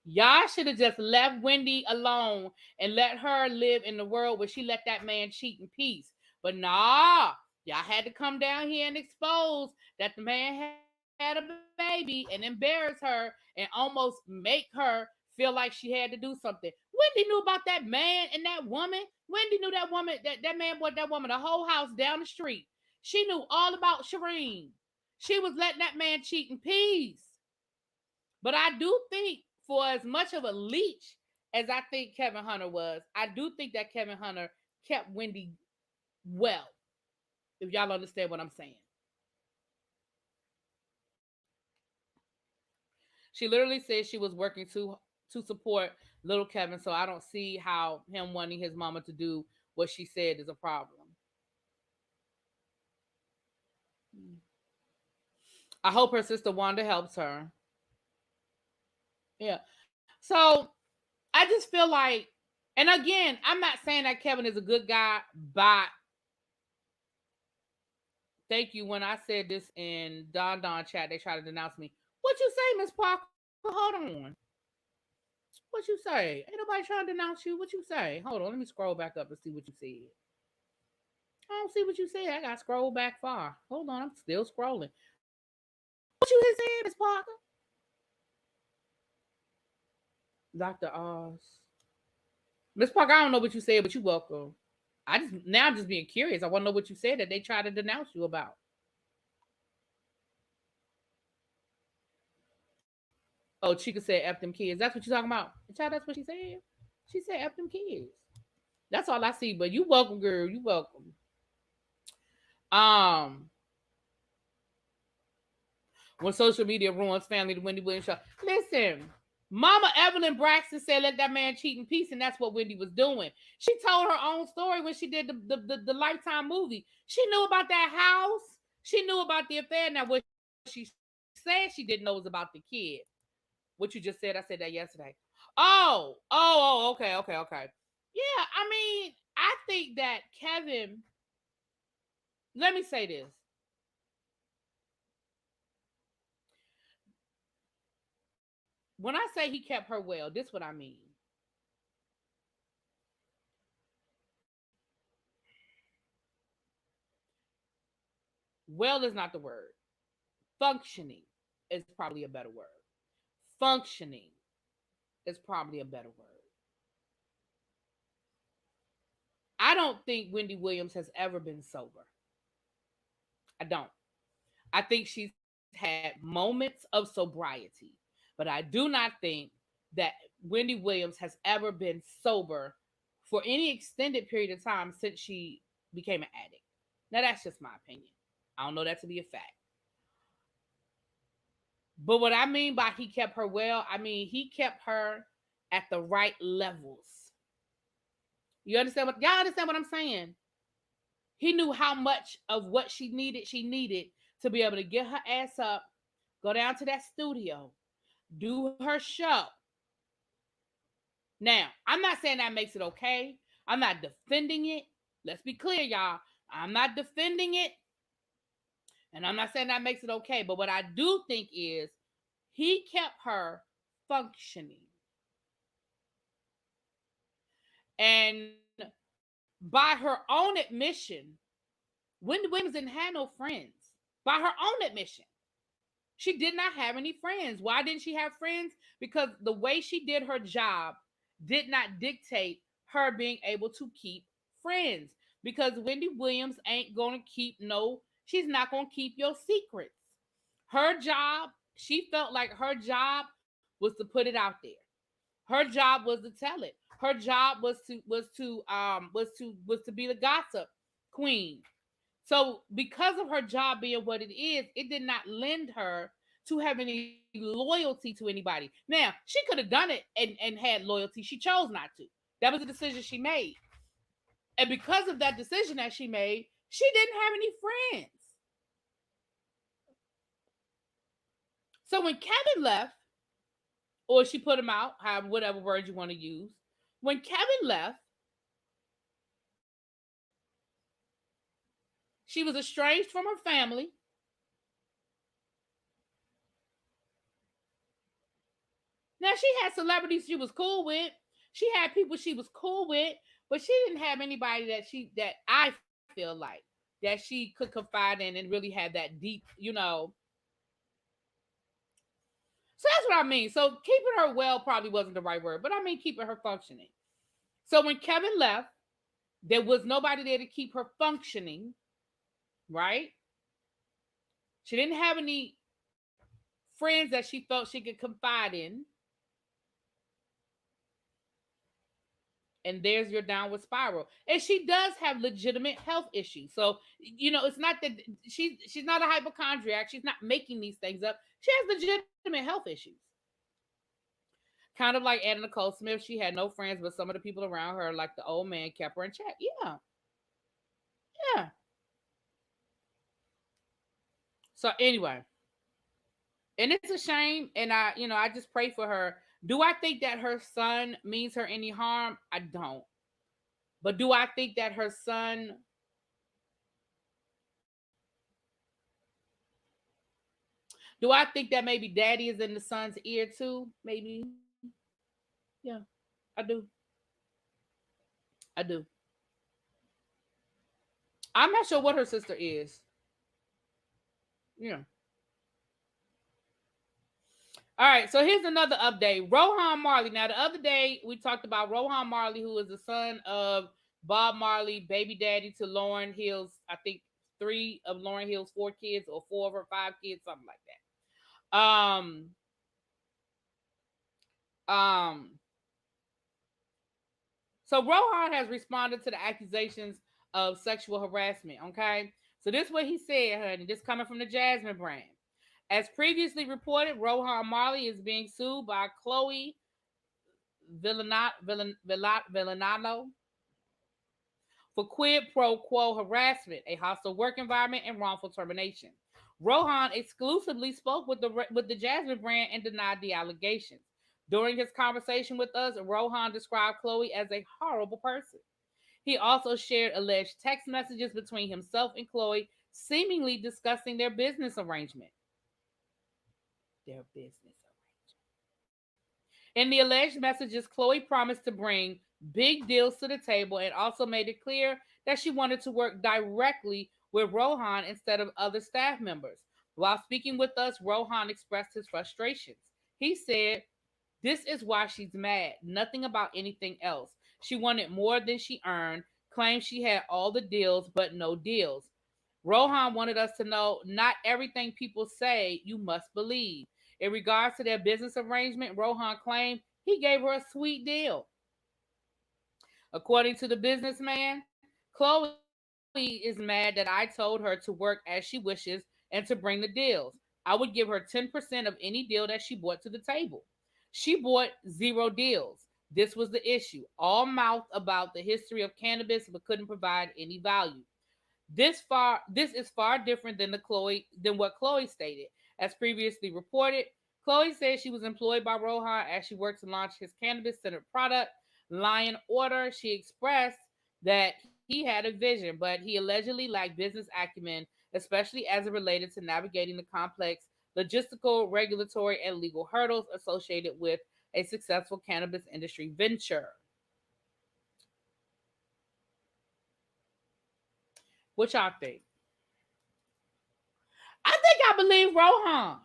Y'all should have just left Wendy alone and let her live in the world where she let that man cheat in peace. But nah, y'all had to come down here and expose that the man had a baby and embarrass her and almost make her feel like she had to do something. Wendy knew about that man and that woman. Wendy knew that woman, that man bought that woman the whole house down the street. She knew all about Shireen. She was letting that man cheat in peace. But I do think, for as much of a leech as I think Kevin Hunter was, I do think that Kevin Hunter kept Wendy well, if y'all understand what I'm saying. She literally said she was working to support little Kevin, so I don't see how him wanting his mama to do what she said is a problem. I hope her sister Wanda helps her. Yeah. So I just feel like, and again, I'm not saying that Kevin is a good guy, but thank you. When I said this in Don chat, they tried to denounce me. What you say, Miss Parker? Hold on. What you say? Ain't nobody trying to denounce you. What you say? Hold on. Let me scroll back up and see what you said. I don't see what you said. I got to scroll back far. Hold on. I'm still scrolling. What you had said, Miss Parker? Dr. Oz. Miss Parker, I don't know what you said, but you welcome. I'm just being curious. I want to know what you said that they tried to denounce you about. Oh, Chica said F them kids. That's what you're talking about. Child, that's what she said. She said F them kids. That's all I see. But you welcome, girl. You welcome. Um, when social media ruins family, the Wendy Williams show. Listen, Mama Evelyn Braxton said let that man cheat in peace, and that's what Wendy was doing. She told her own story when she did the Lifetime movie. She knew about that house. She knew about the affair. Now, what she said she didn't know was about the kid. What you just said, I said that yesterday. Oh, okay. Yeah, I mean, I think that Kevin, let me say this. When I say he kept her well, this is what I mean. Well is not the word. Functioning is probably a better word. Functioning is probably a better word. I don't think Wendy Williams has ever been sober. I don't. I think she's had moments of sobriety, but I do not think that Wendy Williams has ever been sober for any extended period of time since she became an addict. Now, that's just my opinion. I don't know that to be a fact. But what I mean by he kept her well, I mean he kept her at the right levels. You understand what y'all understand what I'm saying? He knew how much of what she needed to be able to get her ass up, go down to that studio, do her show. Now, I'm not saying that makes it okay. I'm not defending it. Let's be clear, y'all. I'm not defending it. And I'm not saying that makes it okay, but what I do think is he kept her functioning. And by her own admission, Wendy Williams didn't have no friends. By her own admission, she did not have any friends. Why didn't she have friends? Because the way she did her job did not dictate her being able to keep friends. Because Wendy Williams ain't going to keep she's not going to keep your secrets. Her job, she felt like her job was to put it out there. Her job was to tell it. Her job was to be the gossip queen. So because of her job being what it is, it did not lend her to have any loyalty to anybody. Now, she could have done it and had loyalty. She chose not to. That was a decision she made. And because of that decision that she made, she didn't have any friends. So when Kevin left, or she put him out, however, whatever word you want to use, when Kevin left, she was estranged from her family. Now she had celebrities she was cool with. She had people she was cool with, but she didn't have anybody that I feel like that she could confide in and really have that deep. So that's what I mean. So keeping her well probably wasn't the right word, but I mean keeping her functioning. So when Kevin left, there was nobody there to keep her functioning, right? She didn't have any friends that she felt she could confide in. And there's your downward spiral. And she does have legitimate health issues. So, it's not that she's not a hypochondriac. She's not making these things up. She has legitimate health issues. Kind of like Anna Nicole Smith. She had no friends, but some of the people around her, like the old man, kept her in check. Yeah. Yeah. So anyway, and it's a shame. And I just pray for her. Do I think that her son means her any harm? I don't. But do I think that her son do I think that maybe daddy is in the son's ear too? Maybe. Yeah. I do. I do. I'm not sure what her sister is. Yeah. All right, so here's another update. Rohan Marley. Now, the other day we talked about Rohan Marley, who is the son of Bob Marley, baby daddy to Lauryn Hill's, I think three of Lauryn Hill's four kids, or four of her five kids, something like that. Um, so Rohan has responded to the accusations of sexual harassment. Okay, so this is what he said, honey. This coming from the Jasmine brand. As previously reported, Rohan Marley is being sued by Chloe Villanado for quid pro quo harassment, a hostile work environment, and wrongful termination. Rohan exclusively spoke with the Jasmine brand and denied the allegations. During his conversation with us, Rohan described Chloe as a horrible person. He also shared alleged text messages between himself and Chloe, seemingly discussing their business arrangement. Their business arrangement. In the alleged messages, Chloe promised to bring big deals to the table and also made it clear that she wanted to work directly with Rohan instead of other staff members. While speaking with us, Rohan expressed his frustrations. He said, "This is why she's mad. Nothing about anything else. She wanted more than she earned, claimed she had all the deals, but no deals. Rohan wanted us to know not everything people say you must believe. In regards to their business arrangement, Rohan claimed he gave her a sweet deal. According to the businessman, Chloe is mad that I told her to work as she wishes and to bring the deals. I would give her 10% of any deal that she brought to the table. She bought zero deals. This was the issue. All mouth about the history of cannabis but couldn't provide any value. This is far different than what Chloe stated. As previously reported, Chloe said she was employed by Rohan as she worked to launch his cannabis-centered product, Lion Order. She expressed that he had a vision, but he allegedly lacked business acumen, especially as it related to navigating the complex logistical, regulatory, and legal hurdles associated with a successful cannabis industry venture. What y'all think? I think I believe Rohan.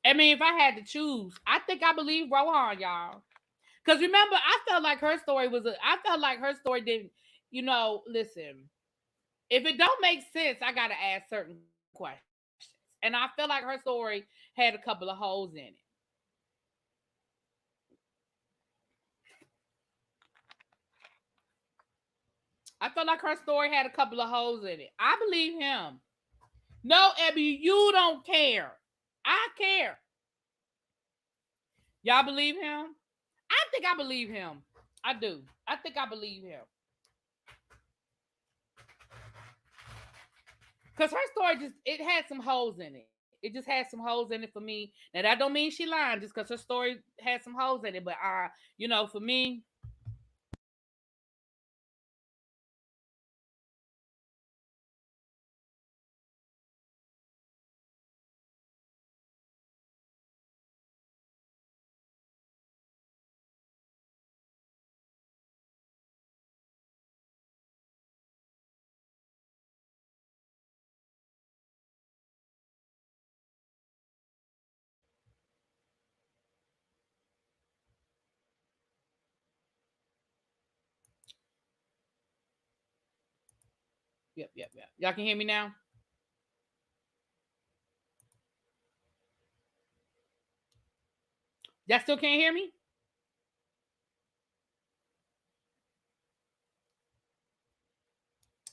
I mean, if I had to choose, I think I believe Rohan, y'all. Because remember, I felt like her story was I felt like her story didn't, listen, if it don't make sense, I got to ask certain questions. And I feel like her story had a couple of holes in it. I felt like her story had a couple of holes in it. I believe him. No, Abby, you don't care. I care. Y'all believe him? I think I believe him. I do. I think I believe him. Because her story it had some holes in it. It just had some holes in it for me. Now that don't mean she lying just because her story had some holes in it. But for me, yep. Y'all can hear me now? Y'all still can't hear me?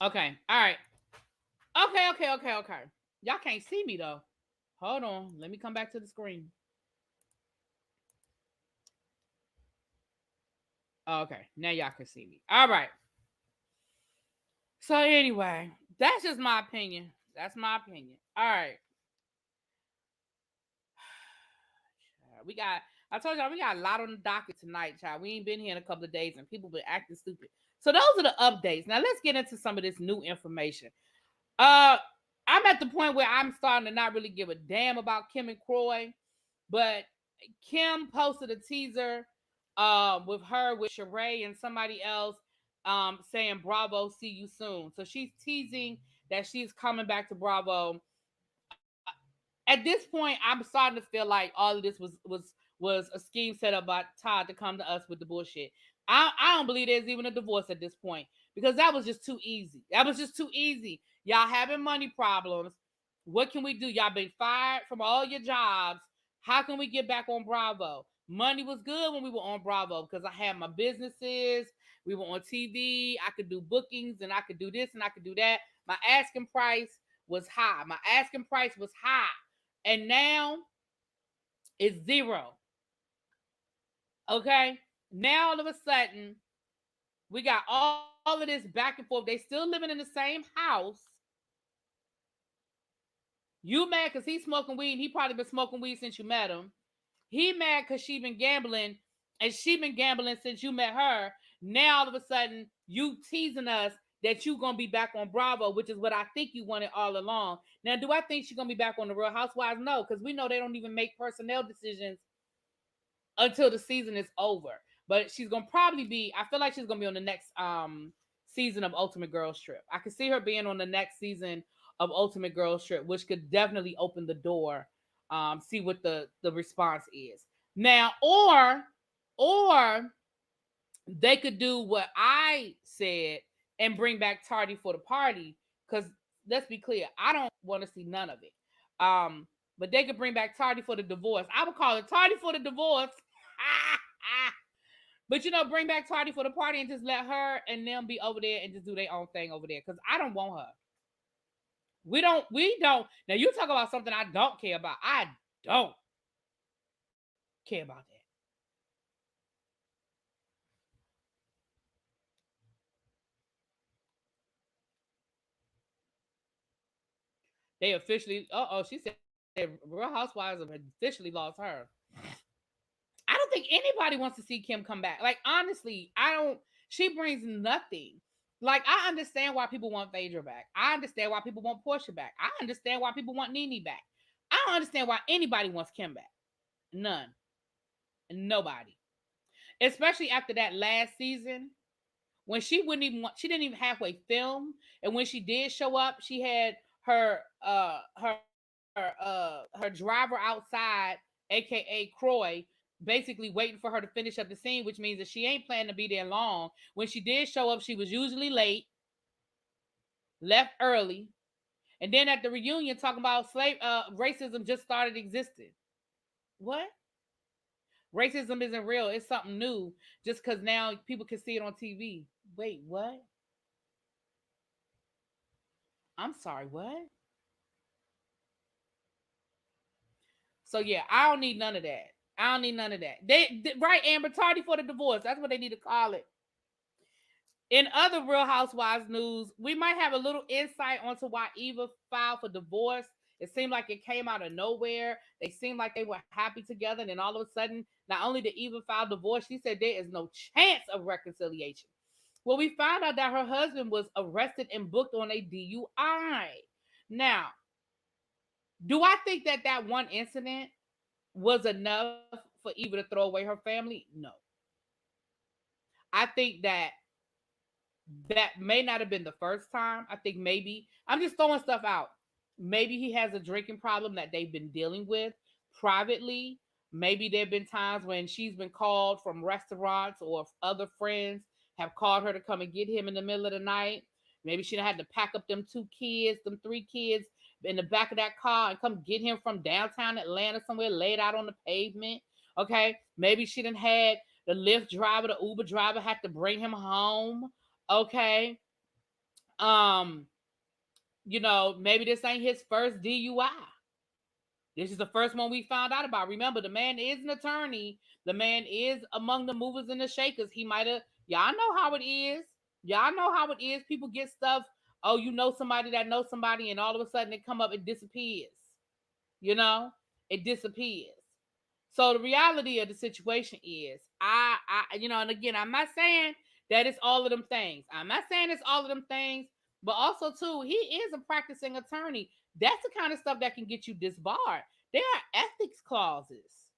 Okay. All right. Okay. Y'all can't see me though. Hold on. Let me come back to the screen. Okay. Now y'all can see me. All right. So anyway, that's just my opinion. That's my opinion. All right. We got I told y'all we got a lot on the docket tonight, child. We ain't been here in a couple of days and people been acting stupid. So those are the updates. Now let's get into some of this new information. Uh I'm at the point where I'm starting to not really give a damn about Kim and Croy, but Kim posted a teaser with her with Sheree and somebody else saying Bravo, see you soon. So she's teasing that she's coming back to Bravo. At this point, I'm starting to feel like all of this was a scheme set up by Todd to come to us with the bullshit. I don't believe there's even a divorce at this point because that was just too easy. That was just too easy. Y'all having money problems. What can we do? Y'all been fired from all your jobs. How can we get back on Bravo? Money was good when we were on Bravo because I had my businesses. We were on TV. I could do bookings and I could do this and I could do that. My asking price was high. My asking price was high. And now it's zero. Okay? Now all of a sudden, we got all of this back and forth. They still living in the same house. You mad because he's smoking weed. He probably been smoking weed since you met him. He mad because she been gambling and she been gambling since you met her. Now all of a sudden you teasing us that you gonna be back on Bravo, which is what I think you wanted all along. Now, do I think she's gonna be back on the Real Housewives? No, because we know they don't even make personnel decisions until the season is over. But she's gonna probably be. I feel like she's gonna be on the next season of Ultimate Girls Trip. I could see her being on the next season of Ultimate Girls Trip, which could definitely open the door. See what the response is now, or they could do what I said and bring back Tardy for the party. Because let's be clear, I don't want to see none of it. But they could bring back Tardy for the divorce. I would call it Tardy for the divorce. But bring back Tardy for the party and just let her and them be over there and just do their own thing over there. Because I don't want her. We don't. Now you talk about something I don't care about. I don't care about that. They officially. She said Real Housewives have officially lost her. I don't think anybody wants to see Kim come back. Like honestly, I don't. She brings nothing. Like, I understand why people want Phaedra back. I understand why people want Portia back. I understand why people want Nene back. I don't understand why anybody wants Kim back. None. Nobody. Especially after that last season when she didn't even halfway film, and when she did show up, she had her driver outside, aka Croy, basically waiting for her to finish up the scene, which means that she ain't planning to be there long. When she did show up, she was usually late, left early, and then at the reunion talking about racism just started existing. What? Racism isn't real. It's something new just because now people can see it on TV. Wait, what? I'm sorry, what? So yeah, I don't need none of that. I don't need none of that. Right, Amber, tardy for the divorce. That's what they need to call it. In other Real Housewives news, we might have a little insight onto why Eva filed for divorce. It seemed like it came out of nowhere. They seemed like they were happy together, and then all of a sudden, not only did Eva file divorce, she said there is no chance of reconciliation. Well, we found out that her husband was arrested and booked on a DUI. Now, do I think that that one incident was enough for Eva to throw away her family? No. I think that that may not have been the first time. I think maybe I'm just throwing stuff out. Maybe he has a drinking problem that they've been dealing with privately. Maybe there have been times when she's been called from restaurants or other friends have called her to come and get him in the middle of the night. Maybe she had to pack up them two kids, them three kids in the back of that car and come get him from downtown Atlanta somewhere laid out on the pavement. Okay. Maybe she done had the Lyft driver, the Uber driver had to bring him home. Okay. Um, maybe this ain't his first DUI. This is the first one we found out about. Remember, the man is an attorney. The man is among the movers and the shakers. He might have, y'all know how it is. Y'all know how it is. People get stuff. Oh, you know somebody that knows somebody, and all of a sudden it come up, it disappears. You know, it disappears. So the reality of the situation is, and again, I'm not saying that it's all of them things. I'm not saying it's all of them things, but also too, he is a practicing attorney. That's the kind of stuff that can get you disbarred. There are ethics clauses.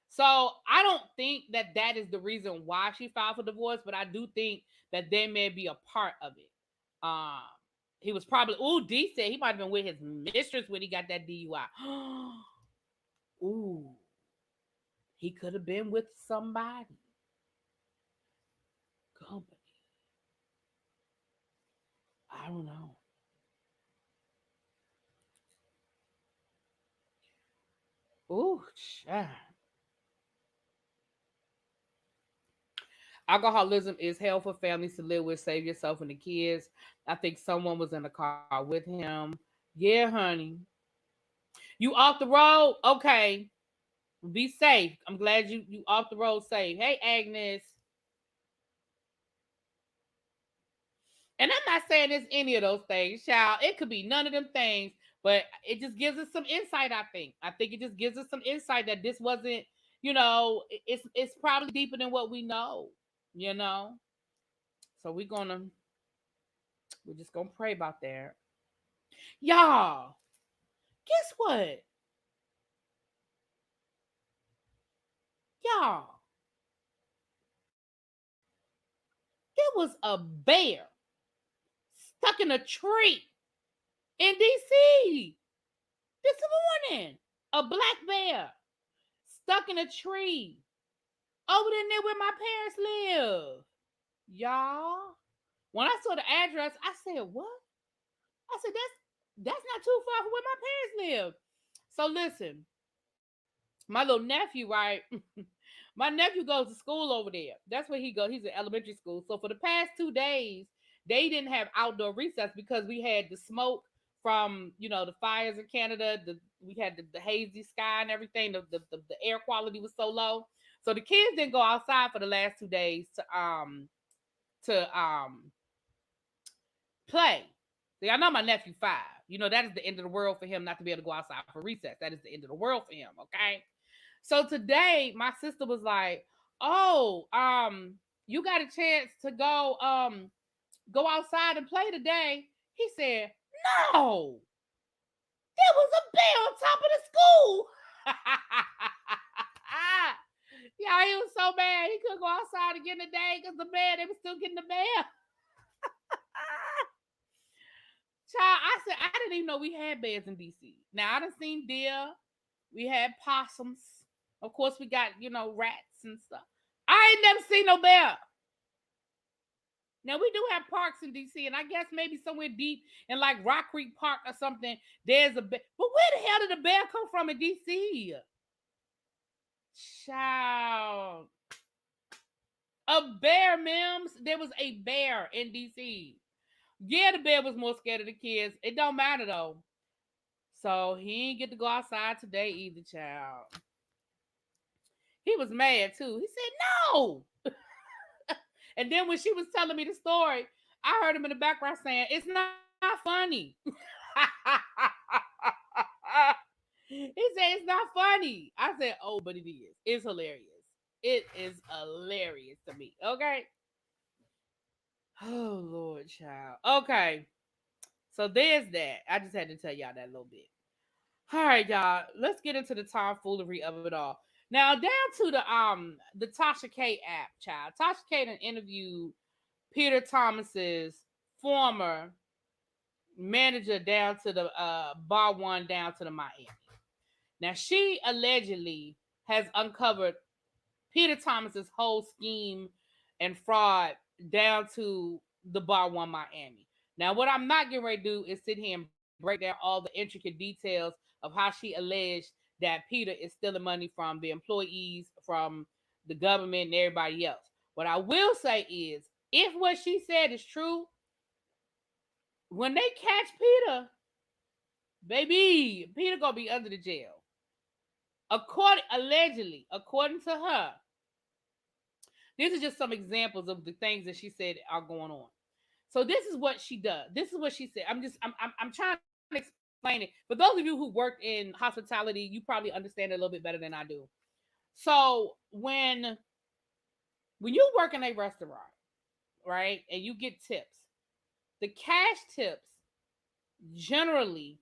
So I don't think that that is the reason why she filed for divorce, but I do think that there may be a part of it. Um, he was probably, D said he might have been with his mistress when he got that DUI. Ooh, he could have been with somebody. Company. I don't know. Ooh, child. Alcoholism is hell for families to live with. Save yourself and the kids. I think someone was in the car with him. Yeah, honey. You off the road? Okay. Be safe. I'm glad you off the road safe. Hey, Agnes. And I'm not saying it's any of those things, child. It could be none of them things, but it just gives us some insight, I think. I think it just gives us some insight that this wasn't, it's probably deeper than what we know, you know? So we're just gonna pray about that. Y'all, guess what? Y'all, there was a bear stuck in a tree in DC this morning. A black bear stuck in a tree over there where my parents live. Y'all, when I saw the address, I said, "What?" I said, "That's not too far from where my parents live." So listen, my little nephew, right? My nephew goes to school over there. That's where he goes. He's in elementary school. So for the past 2 days, they didn't have outdoor recess because we had the smoke from the fires in Canada. We had the hazy sky and everything. The air quality was so low. So the kids didn't go outside for the last 2 days to play. See, I know my nephew 5. That is the end of the world for him not to be able to go outside for recess. That is the end of the world for him. Okay. So today, my sister was like, "Oh, you got a chance to go outside and play today. He said, no, there was a bear on top of the school. Yeah, he was so mad he couldn't go outside again today because the bear, they were still getting the bear. Child, I said, I didn't even know we had bears in DC. Now, I done seen deer. We had possums. Of course, we got, rats and stuff. I ain't never seen no bear. Now, we do have parks in DC, and I guess maybe somewhere deep in like Rock Creek Park or something, there's a bear. But where the hell did the bear come from in DC? Child. A bear, Mims. There was a bear in DC. Yeah, the bear was more scared of the kids. It don't matter, though. So he ain't get to go outside today either, child. He was mad, too. He said, no. And then when she was telling me the story, I heard him in the background saying, it's not funny. He said, it's not funny. I said, oh, but it is. It's hilarious. It is hilarious to me. Okay. Oh, Lord, child. Okay. So there's that. I just had to tell y'all that a little bit. All right, y'all. Let's get into the tomfoolery of it all. Now, down to the Tasha K app, child. Tasha K done interviewed Peter Thomas's former manager down to the bar one down to the Miami. Now, she allegedly has uncovered Peter Thomas's whole scheme and fraud down to the bar one Miami. Now, what I'm not getting ready to do is sit here and break down all the intricate details of how she alleged that Peter is stealing money from the employees, from the government, and everybody else. What I will say is, if what she said is true, when they catch Peter, baby, Peter gonna be under the jail. According to her, these are just some examples of the things that she said are going on. So this is what she does. This is what she said. I'm trying to explain it. For those of you who work in hospitality, you probably understand it a little bit better than I do. So when you work in a restaurant, right, and you get tips, the cash tips generally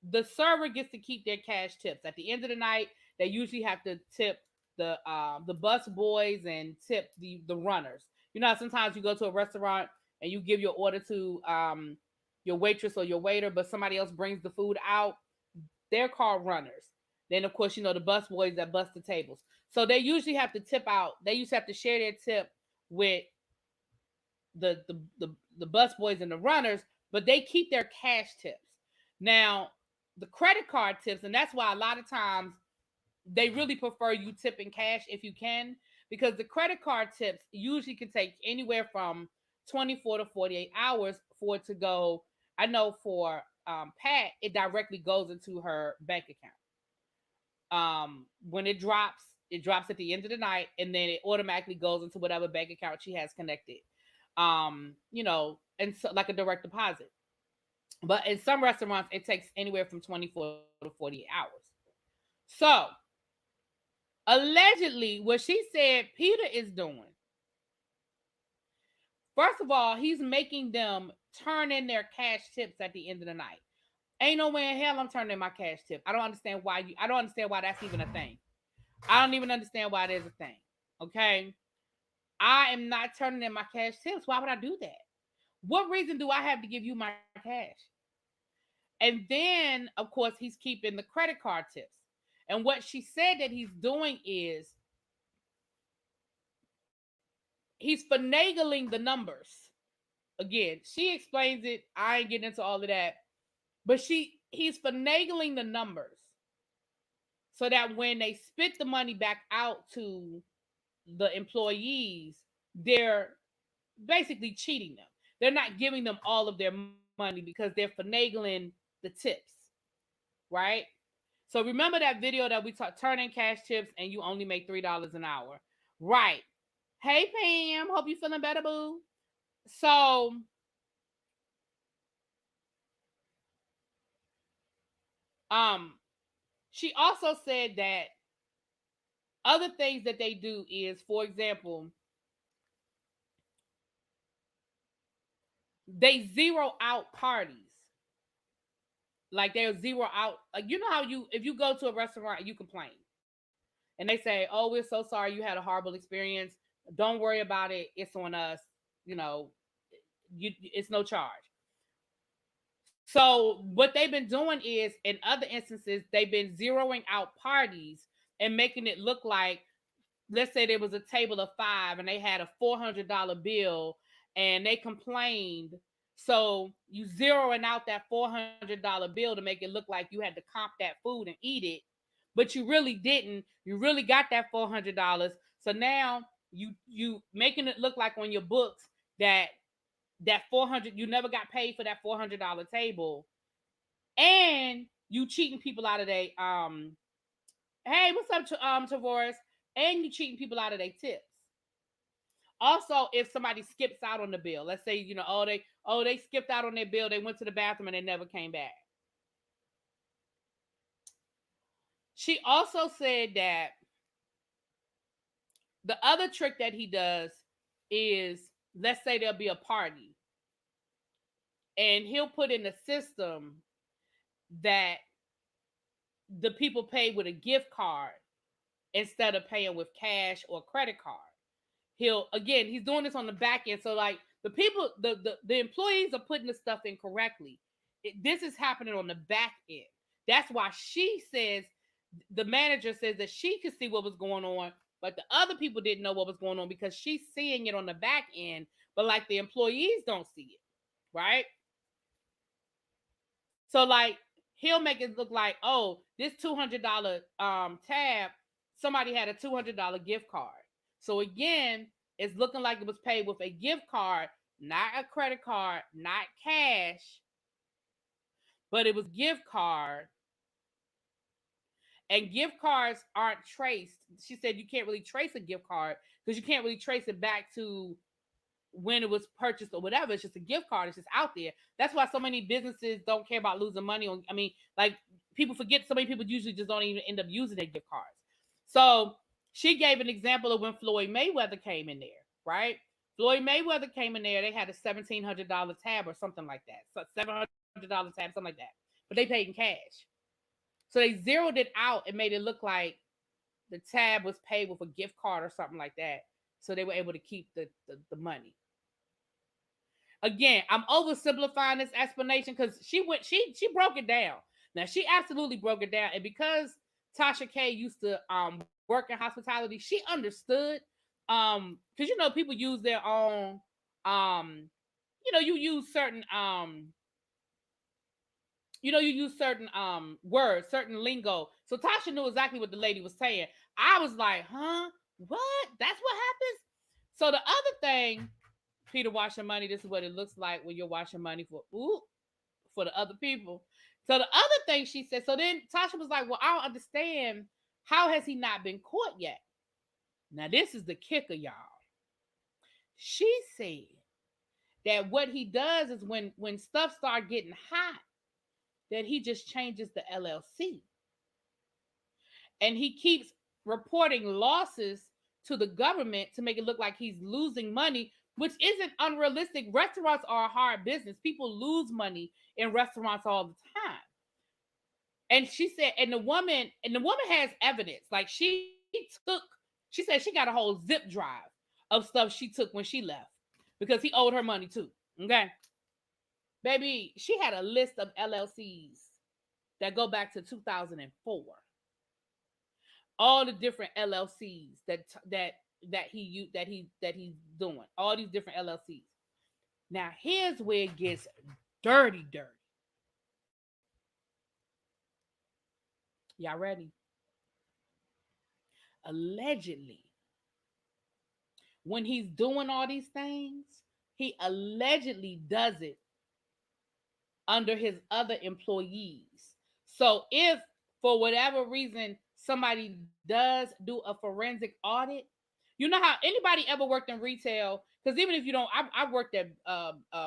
the server gets to keep their cash tips. At the end of the night, they usually have to tip the bus boys and tip the runners. You know how sometimes you go to a restaurant and you give your order to your waitress or your waiter, but somebody else brings the food out. They're called runners. Then of course the bus boys that bust the tables. So they usually have to tip out. They usually have to share their tip with the bus boys and the runners, but they keep their cash tips. Now, the credit card tips, and that's why a lot of times they really prefer you tipping cash if you can, because the credit card tips usually can take anywhere from 24 to 48 hours for it to go. I know for Pat, it directly goes into her bank account. When it drops at the end of the night, and then it automatically goes into whatever bank account she has connected. And so like a direct deposit. But in some restaurants, it takes anywhere from 24 to 48 hours. So, allegedly, what she said Peter is doing, first of all, he's making them turn in their cash tips at the end of the night. Ain't no way in hell I'm turning in my cash tip. I don't understand why that's even a thing. I don't even understand why there's a thing. Okay? I am not turning in my cash tips. Why would I do that? What reason do I have to give you my cash? And then, of course, he's keeping the credit card tips. And what she said that he's doing is he's finagling the numbers. Again, she explains it. I ain't getting into all of that. But he's finagling the numbers so that when they spit the money back out to the employees, they're basically cheating them. They're not giving them all of their money because they're finagling the tips, right? So remember that video that we talked, turn in cash tips and you only make $3 an hour, right? Hey Pam, hope you feeling better, boo. So she also said that other things that they do is, for example, they zero out parties. Like they'll zero out. Like you know how if you go to a restaurant and you complain, and they say, "Oh, we're so sorry you had a horrible experience. Don't worry about it. It's on us. You know, it's no charge." So what they've been doing is, in other instances, they've been zeroing out parties and making it look like, let's say there was a table of 5 and they had a $400 bill and they complained. So you zeroing out that $400 bill to make it look like you had to comp that food and eat it, but you really didn't. You really got that $400. So now you making it look like on your books that 400, you never got paid for that $400 table, and you cheating people out of their hey, what's up to Tavares, and you cheating people out of their tips. Also, if somebody skips out on the bill, let's say, they skipped out on their bill, they went to the bathroom and they never came back. She also said that the other trick that he does is, let's say there'll be a party and he'll put in the system that the people pay with a gift card instead of paying with cash or credit card. He's doing this on the back end. So like the people, the employees are putting the stuff in correctly. This is happening on the back end. That's why she says, the manager says that she could see what was going on, but the other people didn't know what was going on because she's seeing it on the back end, but like the employees don't see it, right? So like he'll make it look like, oh, this $200 tab, somebody had a $200 gift card. So again, it's looking like it was paid with a gift card, not a credit card, not cash, but it was gift card. And gift cards aren't traced. She said you can't really trace a gift card because you can't really trace it back to when it was purchased or whatever. It's just a gift card. It's just out there. That's why so many businesses don't care about losing money on. I mean, like people forget. So many people usually just don't even end up using their gift cards. So she gave an example of when Floyd Mayweather came in there, right? Floyd Mayweather came in there. They had a $1,700 tab or something like that. So $700 tab, something like that. But they paid in cash. So they zeroed it out and made it look like the tab was paid with a gift card or something like that. So they were able to keep the money. Again, I'm oversimplifying this explanation because she broke it down. Now she absolutely broke it down, and because Tasha K used to work in hospitality, she understood. Because people use their own you use certain you use certain words, certain lingo. So Tasha knew exactly what the lady was saying. I was like, huh? What? That's what happens? So the other thing, Peter washing money, this is what it looks like when you're washing money for the other people. So the other thing she said, so then Tasha was like, well, I don't understand. How has he not been caught yet? Now, this is the kicker, y'all. She said that what he does is when stuff start getting hot, that he just changes the LLC. And he keeps reporting losses to the government to make it look like he's losing money, which isn't unrealistic. Restaurants are a hard business. People lose money in restaurants all the time. And she said, and the woman has evidence. Like she said she got a whole zip drive of stuff she took when she left because he owed her money too. Okay. Baby, she had a list of LLCs that go back to 2004. All the different LLCs that he's doing. All these different LLCs. Now, here's where it gets dirty. Y'all ready? Allegedly, when he's doing all these things, he allegedly does it under his other employees. So if for whatever reason somebody does do a forensic audit, you know how anybody ever worked in retail? Because even if you don't, I worked at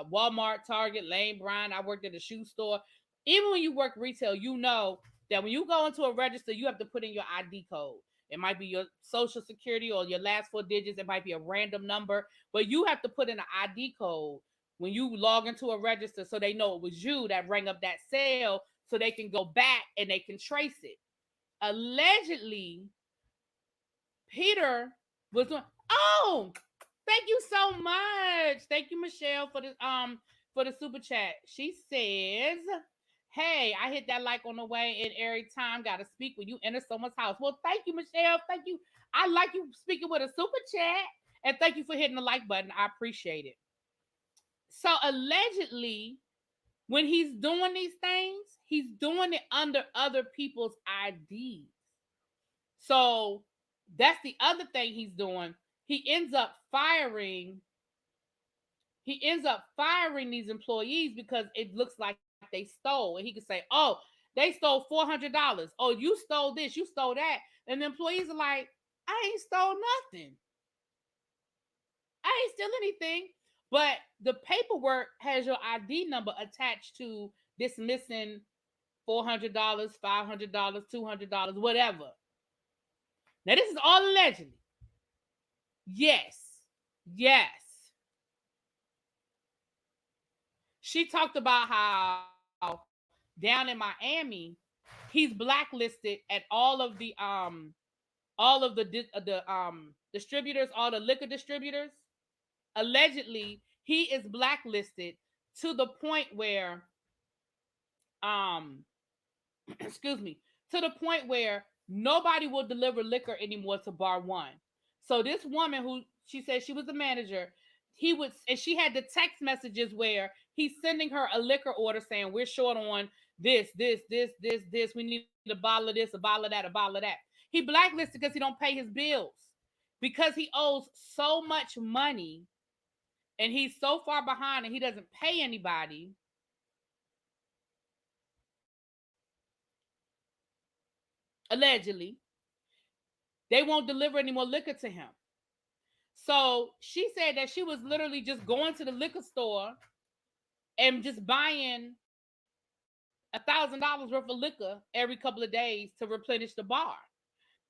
Walmart, Target, Lane Bryant. I worked at a shoe store. Even when you work retail, you know that when you go into a register, you have to put in your ID code. It might be your social security or your last 4 digits. It might be a random number, but you have to put in an ID code when you log into a register, so they know it was you that rang up that sale, so they can go back and they can trace it. Allegedly, Peter was doing. Oh, thank you so much. Thank you, Michelle, for the super chat. She says, "Hey, I hit that like on the way in every time. Got to speak when you enter someone's house." Well, thank you, Michelle. Thank you. I like you speaking with a super chat, and thank you for hitting the like button. I appreciate it. So allegedly, when he's doing these things, he's doing it under other people's IDs. So that's the other thing he's doing. He ends up firing. He ends up firing these employees because it looks like they stole, and he could say, "Oh, they stole $400. Oh, you stole this, you stole that," and the employees are like, "I ain't stole nothing. I ain't steal anything." But the paperwork has your ID number attached to this missing $400, $500, $200, whatever. Now, this is all allegedly. Yes. Yes. She talked about how down in Miami, he's blacklisted at all of the distributors, all the liquor distributors. Allegedly, he is blacklisted to the point where um excuse me, to the point where nobody will deliver liquor anymore to bar one. So this woman, who she said she was the manager, and she had the text messages where he's sending her a liquor order saying, "We're short on this. We need a bottle of this, a bottle of that, a bottle of that." He blacklisted because he don't pay his bills, because he owes so much money and he's so far behind and he doesn't pay anybody. Allegedly, they won't deliver any more liquor to him. So she said that she was literally just going to the liquor store and just buying $1,000 worth of liquor every couple of days to replenish the bar.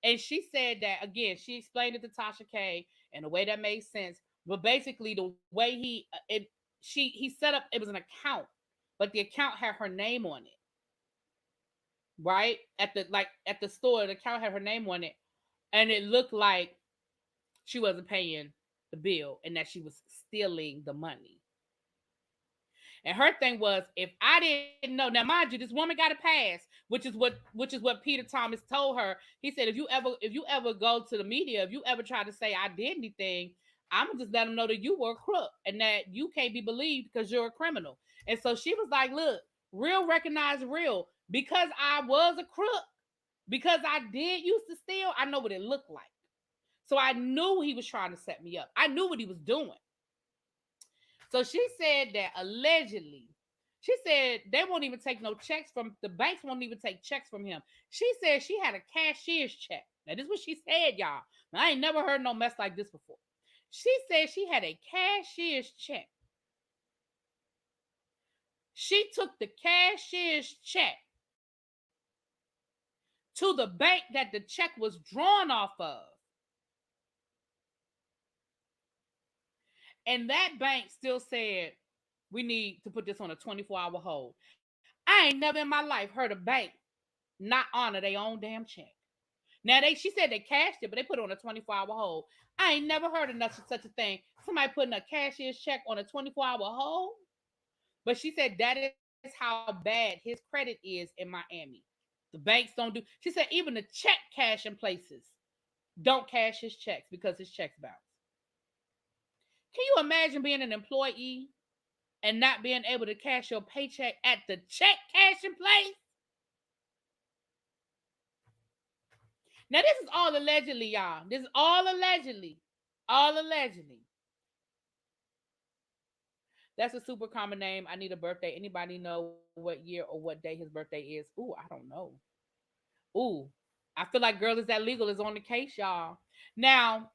And she said that, again, she explained it to Tasha K in a way that made sense. But basically, the way he set up, it was an account, but the account had her name on it, right? At the store, the account had her name on it, and it looked like she wasn't paying the bill and that she was stealing the money. And her thing was, if I didn't know, now mind you, this woman got a pass, which is what Peter Thomas told her. He said, if you ever go to the media, if you ever try to say I did anything, I'm gonna just let them know that you were a crook and that you can't be believed because you're a criminal. And so she was like, "Look, real recognize real, because I was a crook, because I did used to steal. I know what it looked like. So I knew he was trying to set me up. I knew what he was doing." So she said that allegedly, she said they won't even take no checks from the banks, won't even take checks from him. She said she had a cashier's check. Now, this is what she said, y'all. Now, I ain't never heard no mess like this before. She said she had a cashier's check. She took the cashier's check to the bank that the check was drawn off of. And that bank still said, "We need to put this on a 24-hour hold." I ain't never in my life heard a bank not honor their own damn check. Now, she said they cashed it, but they put it on a 24-hour hold. I ain't never heard of such a thing. Somebody putting a cashier's check on a 24-hour hold. But she said that is how bad his credit is in Miami. The banks don't do. She said even the check cashing places don't cash his checks because his checks bounce. Can you imagine being an employee and not being able to cash your paycheck at the check cashing place? Now, this is all allegedly, y'all. This is all allegedly. All allegedly. That's a super common name. I need a birthday. Anybody know what year or what day his birthday is? Ooh, I don't know. Ooh, I feel like Girl Is That Legal is on the case, y'all. Now,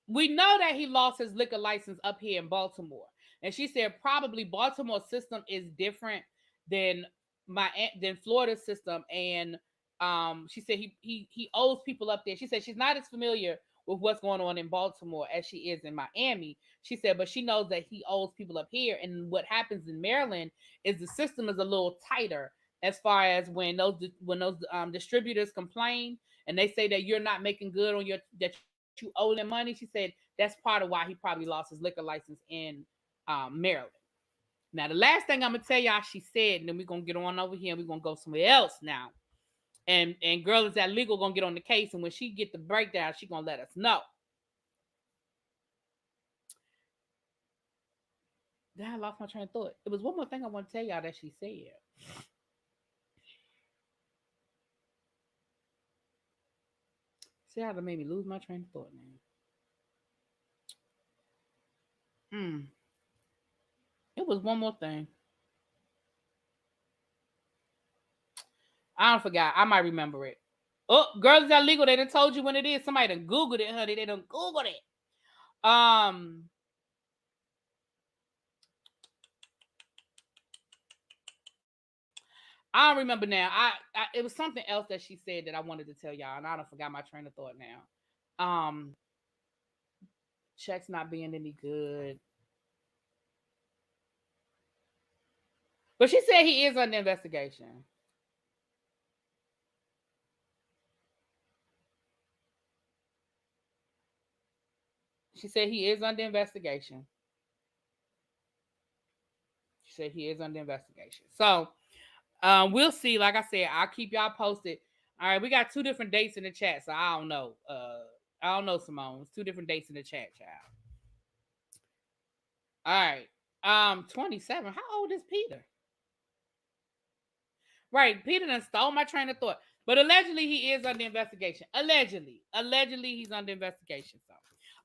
we know that he lost his liquor license up here in Baltimore. And she said probably Baltimore system is different than Florida's system. And she said he owes people up there. She said she's not as familiar with what's going on in Baltimore as she is in Miami. She said, but she knows that he owes people up here. And what happens in Maryland is the system is a little tighter as far as when those distributors complain and they say that you're not making good on your that you owe them money. She said that's part of why he probably lost his liquor license in Maryland. Now, the last thing I'm gonna tell y'all, she said, and then we're gonna get on over here and we're gonna go somewhere else now. And girl is that legal gonna get on the case, and when she get the breakdown, she gonna let us know. Then I lost my train of thought. It was one more thing I want to tell y'all that she said. See how that made me lose my train of thought now. It was one more thing. I don't forgot. I might remember it. Oh, girls that legal. They done told you when it is. Somebody done Googled it, honey. They done Googled it. I don't remember now. I it was something else that she said that I wanted to tell y'all, and I don't forgot my train of thought now. Checks not being any good. But she said he is under investigation. She said he is under investigation. She said he is under investigation. So we'll see. Like I said, I'll keep y'all posted. All right, we got two different dates in the chat, so I don't know. I don't know, Simone. It's two different dates in the chat, child. All right. 27. How old is Peter? Right, Peter done stole my train of thought. But allegedly he is under investigation. Allegedly. Allegedly he's under investigation. So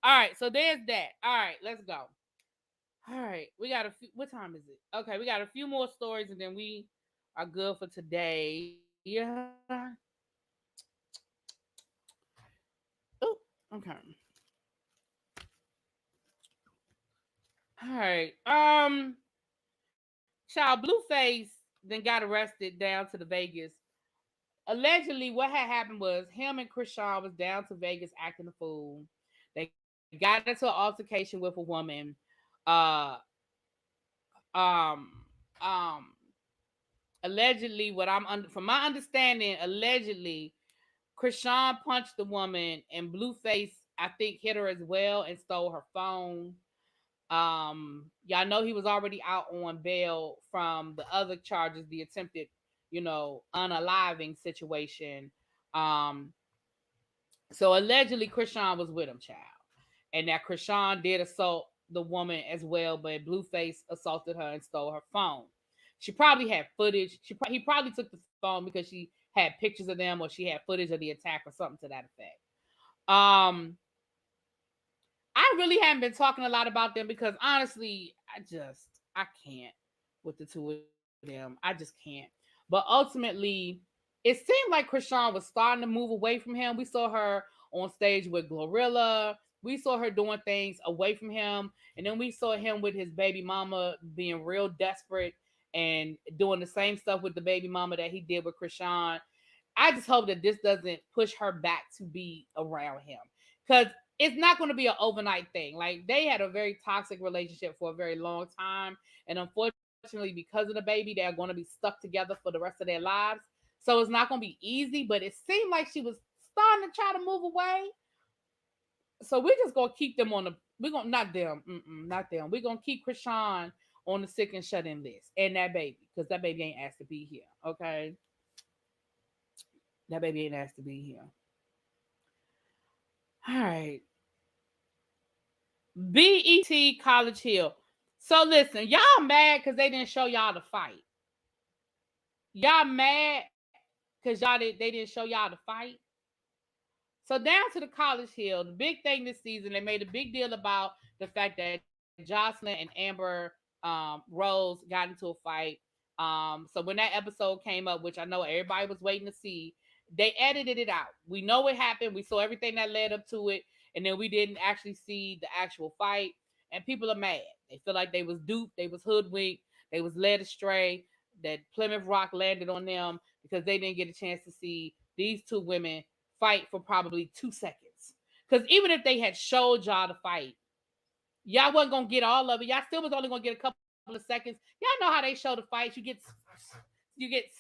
all right, so there's that. All right, let's go. All right, we got a few. What time is it? Okay, we got a few more stories and then we are good for today. Yeah. Oh, okay. All right. Child Blueface then got arrested down to the Vegas. Allegedly, what had happened was him and Christian was down to Vegas acting a fool. They got into an altercation with a woman. Uh, um, um, allegedly, from my understanding, allegedly, Christian punched the woman and Blueface, I think, hit her as well and stole her phone. Y'all know he was already out on bail from the other charges, the attempted, unaliving situation. Um, so allegedly Christian was with him, child. And that Christian did assault the woman as well, but Blueface assaulted her and stole her phone. She probably had footage. He probably took the phone because she had pictures of them or she had footage of the attack or something to that effect. Um, I really haven't been talking a lot about them because honestly, I can't with the two of them. I just can't. But ultimately, it seemed like Christian was starting to move away from him. We saw her on stage with Glorilla. We saw her doing things away from him. And then we saw him with his baby mama being real desperate and doing the same stuff with the baby mama that he did with Christian. I just hope that this doesn't push her back to be around him. Because it's not going to be an overnight thing. Like they had a very toxic relationship for a very long time. And unfortunately, because of the baby, they're going to be stuck together for the rest of their lives. So it's not going to be easy, but it seemed like she was starting to try to move away. So we're just gonna keep them on the. We're gonna not them, not them. We're gonna keep Krishan on the sick and shut in list, and that baby, because that baby ain't asked to be here. Okay, that baby ain't asked to be here. All right, BET College Hill. So listen, y'all mad because they didn't show y'all the fight. Y'all mad because they didn't show y'all the fight. So down to the College Hill, the big thing this season, they made a big deal about the fact that Jocelyn and Amber Rose got into a fight. So when that episode came up, which I know everybody was waiting to see, they edited it out. We know what happened. We saw everything that led up to it, and then we didn't actually see the actual fight. And people are mad. They feel like they was duped, they was hoodwinked, they was led astray. That Plymouth Rock landed on them because they didn't get a chance to see these two women fight for probably 2 seconds. Because even if they had showed y'all the fight, y'all wasn't gonna get all of it. Y'all still was only gonna get a couple of seconds. Y'all know how they show the fights. You get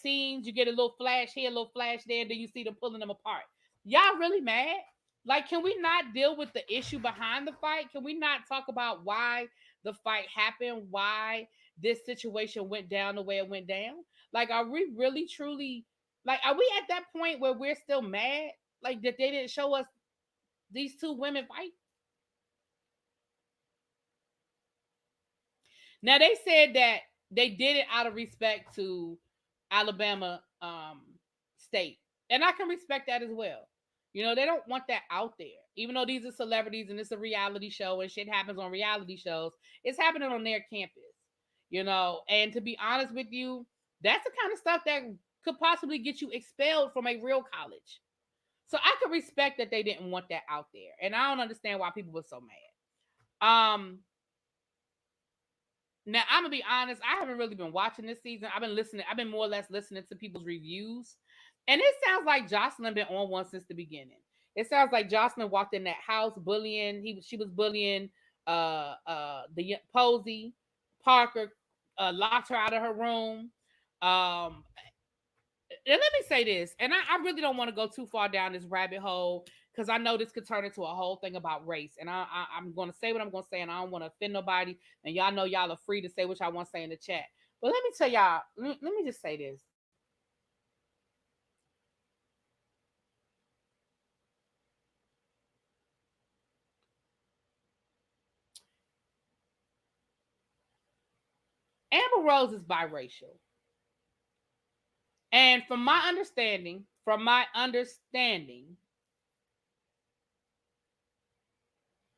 scenes, you get a little flash here, a little flash there, then you see them pulling them apart. Y'all really mad? Like, can we not deal with the issue behind the fight? Can we not talk about why the fight happened? Why this situation went down the way it went down? Like, are we really truly like are we at that point where we're still mad? Like that they didn't show us these two women fight? Now they said that they did it out of respect to Alabama state. And I can respect that as well. You know, they don't want that out there. Even though these are celebrities and it's a reality show and shit happens on reality shows, it's happening on their campus. You know, and to be honest with you, that's the kind of stuff that could possibly get you expelled from a real college. So I could respect that they didn't want that out there. And I don't understand why people were so mad. Now I'm gonna be honest, I haven't really been watching this season. I've been more or less listening to people's reviews. And it sounds like Jocelyn been on one since the beginning. It sounds like Jocelyn walked in that house bullying. She was bullying the Posey. Parker locked her out of her room. Um and let me say this, and I really don't want to go too far down this rabbit hole because I know this could turn into a whole thing about race. And I'm going to say what I'm going to say, and I don't want to offend nobody. And y'all know y'all are free to say what y'all want to say in the chat. But let me tell y'all, let me just say this. Amber Rose is biracial. And from my understanding,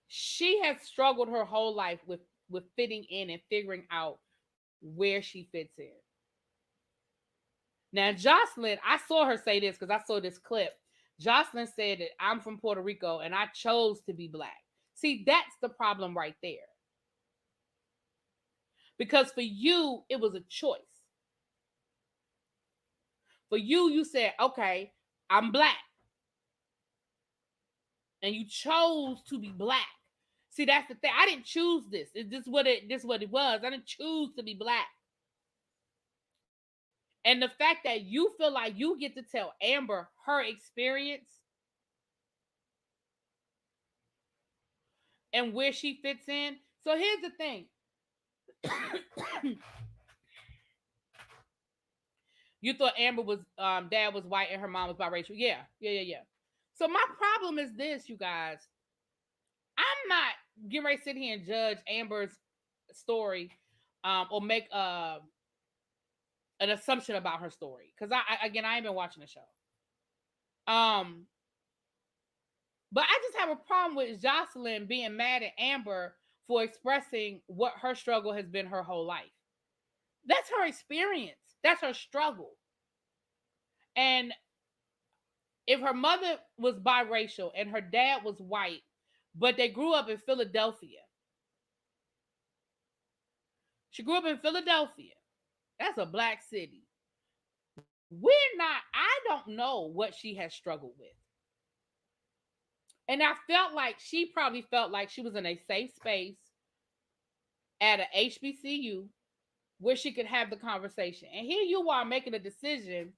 she has struggled her whole life with fitting in and figuring out where she fits in. Now, Jocelyn, I saw her say this because I saw this clip. Jocelyn said that I'm from Puerto Rico and I chose to be black. See, that's the problem right there. Because for you, it was a choice. For you, you said, okay, I'm black. And you chose to be black. See, that's the thing. I didn't choose this. This what it was. I didn't choose to be black. And the fact that you feel like you get to tell Amber her experience and where she fits in. So here's the thing. You thought Amber was dad was white and her mom was biracial. Yeah. So my problem is this, you guys. I'm not getting ready to sit here and judge Amber's story or make an assumption about her story. Because I ain't been watching the show. But I just have a problem with Jocelyn being mad at Amber for expressing what her struggle has been her whole life. That's her experience. That's her struggle. And if her mother was biracial and her dad was white, but they grew up in Philadelphia. She grew up in Philadelphia. That's a black city. I don't know what she has struggled with. And I felt like she probably felt like she was in a safe space at a HBCU where she could have the conversation. And here you are making a decision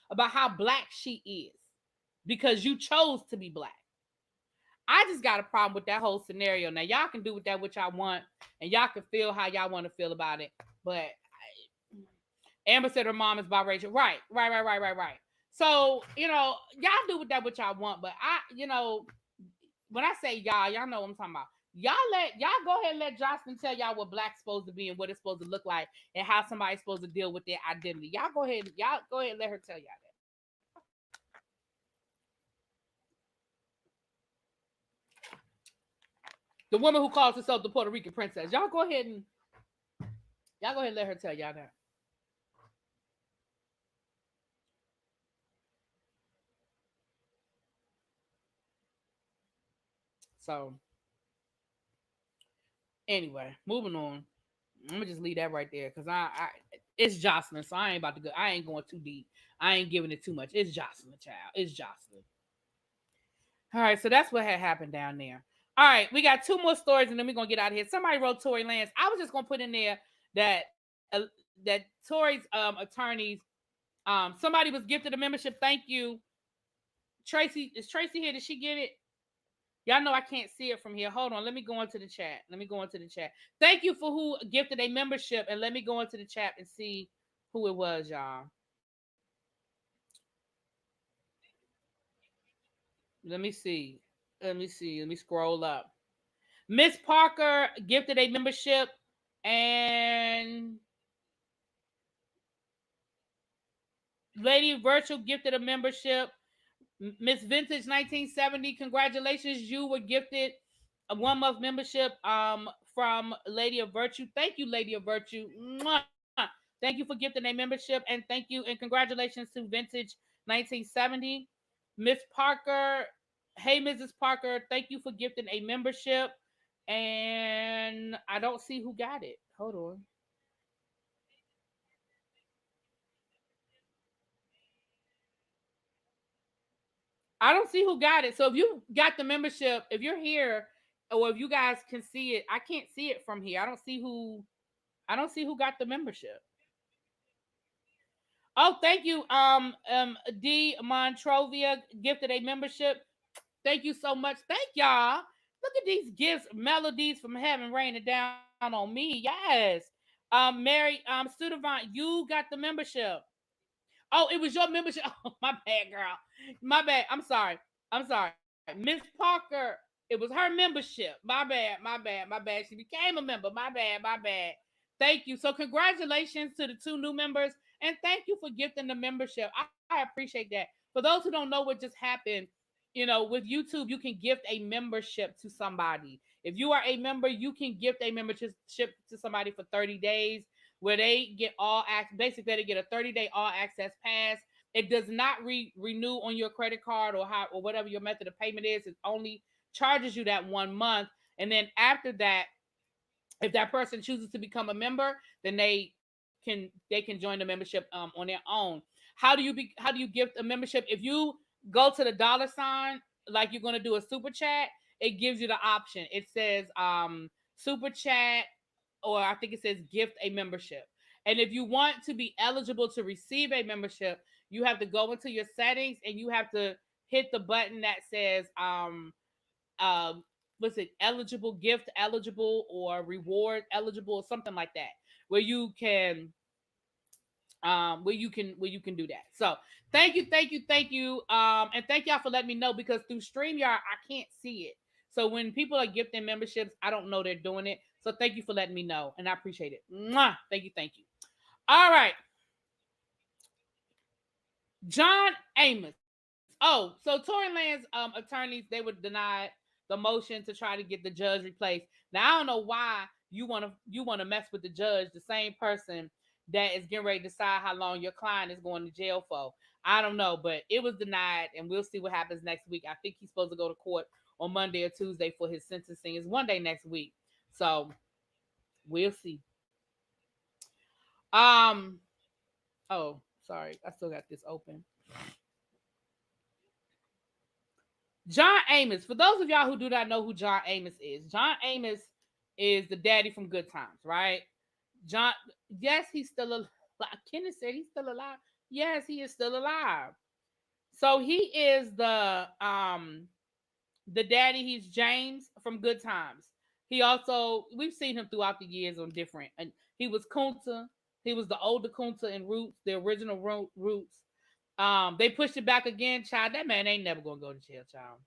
about how black she is because you chose to be black. I just got a problem with that whole scenario. Now, y'all can do with that what y'all want, and y'all can feel how y'all want to feel about it. But Amber said her mom is biracial. Right. So, y'all do with that what y'all want. But when I say y'all know what I'm talking about. Y'all go ahead and let Jocelyn tell y'all what black's supposed to be and what it's supposed to look like and how somebody's supposed to deal with their identity. Y'all go ahead and let her tell y'all that. The woman who calls herself the Puerto Rican princess. Y'all go ahead and let her tell y'all that. So anyway, moving on. I'm gonna just leave that right there because it's Jocelyn, so I ain't about to go. I ain't going too deep. I ain't giving it too much. It's Jocelyn, child. It's Jocelyn. All right, so that's what had happened down there. All right, we got two more stories, and then we're gonna get out of here. Somebody wrote Tory Lanez. I was just gonna put in there that that Tory's attorneys, somebody was gifted a membership. Thank you, Tracy. Is Tracy here? Did she get it? Y'all know I can't see it from here. Hold on, let me go into the chat. Let me go into the chat. Thank you for who gifted a membership, and let me go into the chat and see who it was, y'all. Let me see. Let me see. Let me scroll up. Miss Parker gifted a membership, and Lady Virtual gifted a membership. Miss Vintage 1970, congratulations. You were gifted a 1 month membership from Lady of Virtue. Thank you, Lady of Virtue. Mwah. Thank you for gifting a membership, and thank you and congratulations to Vintage 1970. Miss Parker, hey Mrs. Parker, thank you for gifting a membership. And I don't see who got it. Hold on. I don't see who got it. So if you got the membership, if you're here, or if you guys can see it, I can't see it from here. I don't see who. I don't see who got the membership. Oh, thank you. D Montrovia gifted a membership. Thank you so much. Thank y'all. Look at these gifts, melodies from heaven raining down on me. Yes. Mary, Studevant, you got the membership. Oh, it was your membership. Oh, my bad, girl. My bad. I'm sorry. I'm sorry. Miss Parker, it was her membership. My bad. My bad. My bad. She became a member. My bad. My bad. Thank you. So congratulations to the two new members, and thank you for gifting the membership. I appreciate that. For those who don't know what just happened, with YouTube, you can gift a membership to somebody. If you are a member, you can gift a membership to somebody for 30 days where they get all access. Basically, they get a 30-day all access pass. It does not renew on your credit card or whatever your method of payment is. It only charges you that 1 month. And then after that, if that person chooses to become a member, then they can join the membership on their own. How do you gift a membership? If you go to the $ like you're going to do a super chat, it gives you the option. It says super chat, or I think it says gift a membership. And if you want to be eligible to receive a membership, you have to go into your settings and you have to hit the button that says what's it, eligible, gift eligible, or reward eligible, or something like that, where you can where you can do that. So thank you, and thank y'all for letting me know, because through StreamYard I can't see it. So when people are gifting memberships, I don't know they're doing it. So thank you for letting me know, and I appreciate it. Mwah! Thank you. All right, John Amos. Oh, so Tory Lanez attorneys, they were denied the motion to try to get the judge replaced. Now I don't know why you wanna mess with the judge, the same person that is getting ready to decide how long your client is going to jail for. I don't know, but it was denied, and we'll see what happens next week. I think he's supposed to go to court on Monday or Tuesday for his sentencing. It's one day next week, so we'll see. Um. Oh, sorry, I still got this open. John Amos. For those of y'all who do not know who John Amos is the daddy from Good Times, right? John, yes, he's still alive. Kenneth said he's still alive. Yes, he is still alive. So he is the daddy. He's James from Good Times. He also, we've seen him throughout the years on different, and he was Kunta. He was the older Kunta in Roots, the original Roots. They pushed it back again, child. That man ain't never gonna go to jail, child.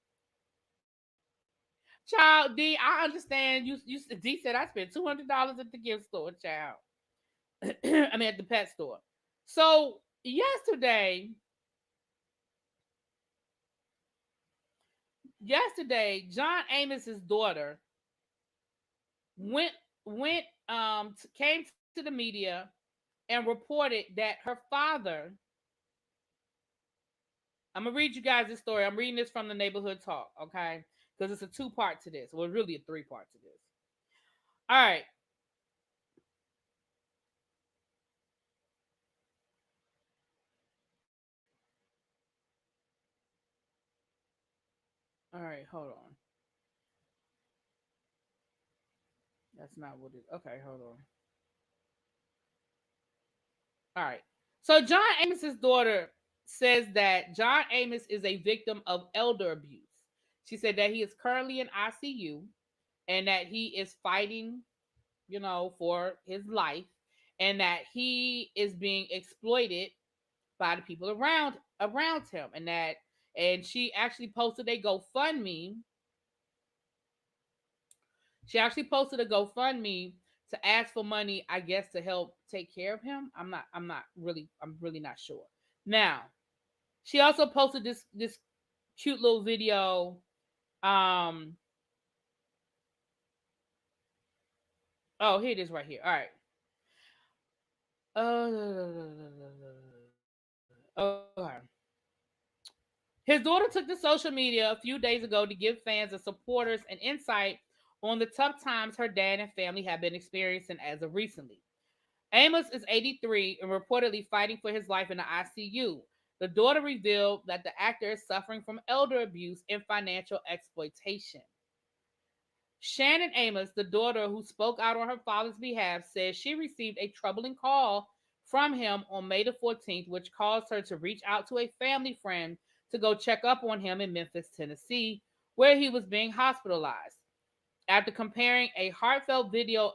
Child, D, I understand. You D said I spent $200 at the gift store, child. I mean at the pet store. So yesterday, John Amos's daughter went came to the media and reported that her father. I'm gonna read you guys this story. I'm reading this from the Neighborhood Talk, okay? Because it's a two-part to this. Well, really a three-part to this. All right. All right, hold on. That's not what it. Okay, hold on. All right. So John Amos's daughter says that John Amos is a victim of elder abuse. She said that he is currently in ICU and that he is fighting, for his life, and that he is being exploited by the people around him, and she actually posted a GoFundMe. She actually posted a GoFundMe to ask for money, I guess, to help take care of him. I'm really not sure. Now, she also posted this cute little video. Um, oh, here it is right here. All right. Okay. His daughter took to social media a few days ago to give fans and supporters an insight on the tough times her dad and family have been experiencing as of recently. Amos is 83 and reportedly fighting for his life in the ICU. The daughter revealed that the actor is suffering from elder abuse and financial exploitation. Shannon Amos, the daughter who spoke out on her father's behalf, says she received a troubling call from him on May the 14th, which caused her to reach out to a family friend to go check up on him in Memphis, Tennessee, where he was being hospitalized. After comparing a heartfelt video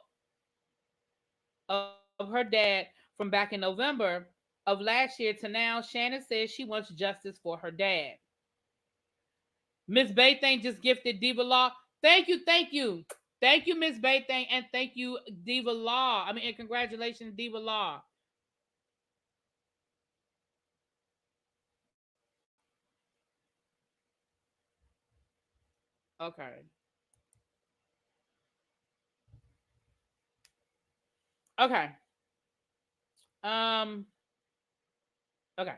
of her dad from back in November of last year to now, Shannon says she wants justice for her dad. Miss Baythane just gifted Diva Law. Thank you, thank you. Thank you, Miss Baythane, and thank you, Diva Law. And congratulations, Diva Law. Okay. Okay. Um, okay.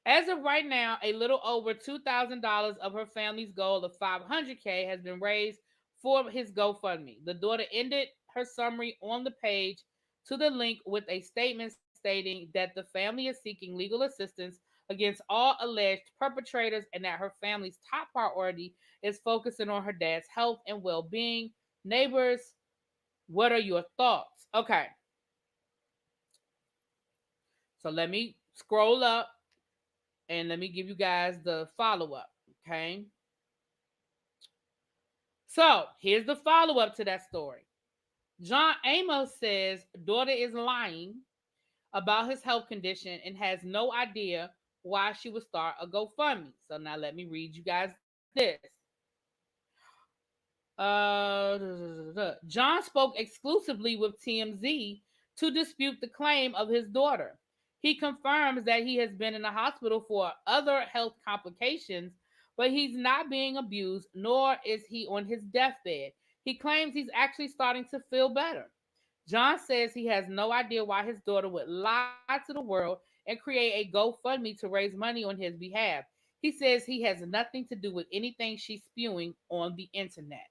As of right now, a little over $2,000 of her family's goal of 500K has been raised for his GoFundMe. The daughter ended her summary on the page to the link with a statement stating that the family is seeking legal assistance against all alleged perpetrators and that her family's top priority is focusing on her dad's health and well-being. Neighbors, what are your thoughts? Okay, so let me scroll up and let me give you guys the follow-up. Okay, so here's the follow-up to that story. John Amos says daughter is lying about his health condition and has no idea why she would start a GoFundMe. So now let me read you guys this. John spoke exclusively with TMZ to dispute the claim of his daughter. He confirms that he has been in the hospital for other health complications, but he's not being abused, nor is he on his deathbed. He claims he's actually starting to feel better. John says he has no idea why his daughter would lie to the world and create a GoFundMe to raise money on his behalf. He says he has nothing to do with anything she's spewing on the internet.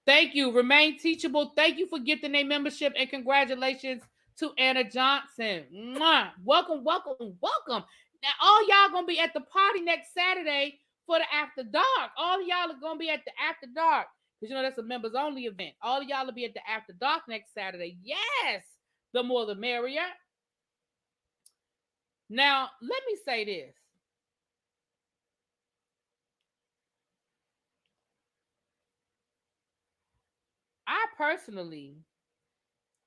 Thank you. Remain teachable. Thank you for gifting a membership and congratulations to Anna Johnson. Mwah. Welcome, welcome, welcome. Now, all y'all gonna be at the party next Saturday for the After Dark. All of y'all are gonna be at the After Dark because that's a members only event. All of y'all will be at the After Dark next Saturday. Yes, the more the merrier. Now, let me say this. I personally,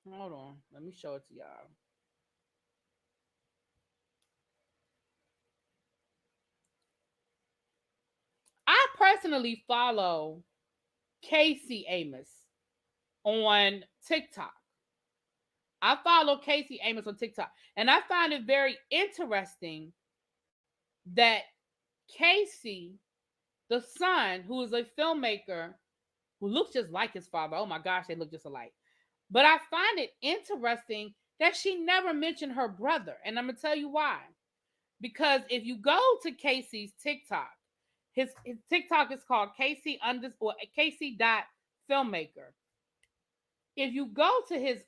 hold on, let me show it to y'all. I personally follow Casey Amos on TikTok. I follow Casey Amos on TikTok, and I find it very interesting that Casey, the son, who is a filmmaker who looks just like his father, oh my gosh, they look just alike. But I find it interesting that she never mentioned her brother, and I'm gonna tell you why. Because if you go to Casey's TikTok, his TikTok is called Casey underscore Casey dot filmmaker. If you go to his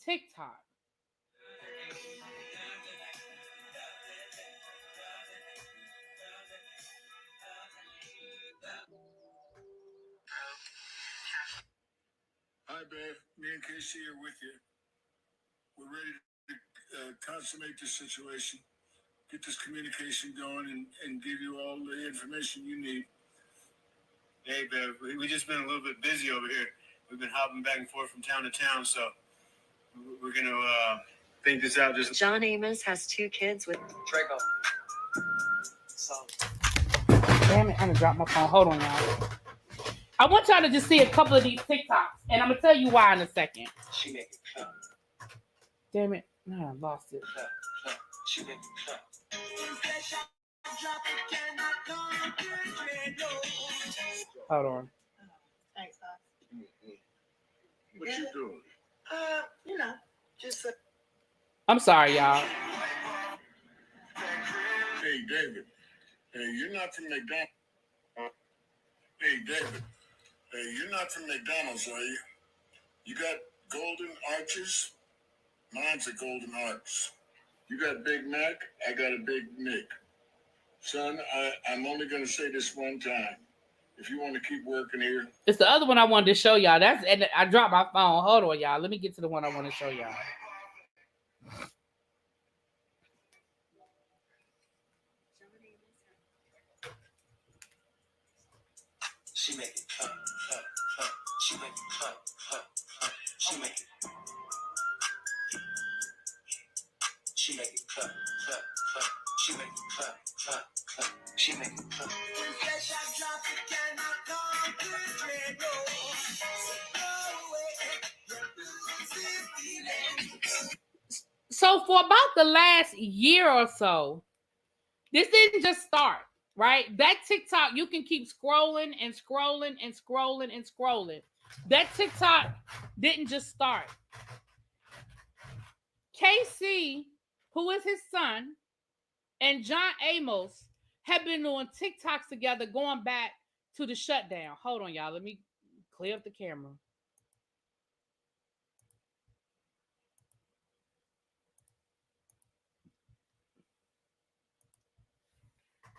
TikTok, All right, babe. Me and Casey are with you. We're ready to consummate this situation, get this communication going, and give you all the information you need. Hey, babe, we just been a little bit busy over here. We've been hopping back and forth from town to town, so we're going to think this out. Just John Amos has 2 kids with Trabe. So. Damn it, I'm gonna drop my phone. Hold on, y'all. I want y'all to just see a couple of these TikToks, and I'm gonna tell you why in a second. She make it cut. Damn it. No, I lost it. Cut. She make it cut. Hold on. Thanks, Fox. what you doing? You know, just I'm sorry, y'all. Hey, David. Hey, you're not from McDonald's. Hey, David. Hey, you're not from McDonald's, are you? You got golden arches? Mine's a golden arch. You got Big Mac? I got a Big Nick. Son, I'm only going to say this one time. If you want to keep working here. It's the other one I wanted to show y'all. And I dropped my phone. Hold on, y'all. Let me get to the one I want to show y'all. She make it cut. She make it cut. She make it. She make it cut. She make it cut. She make it cut. So for about the last year or so, this didn't just start, right? That TikTok, you can keep scrolling and scrolling and scrolling and scrolling. That TikTok didn't just start. KC, who is his son, and John Amos have been doing TikToks together going back to the shutdown. Hold on, y'all. Let me clear up the camera.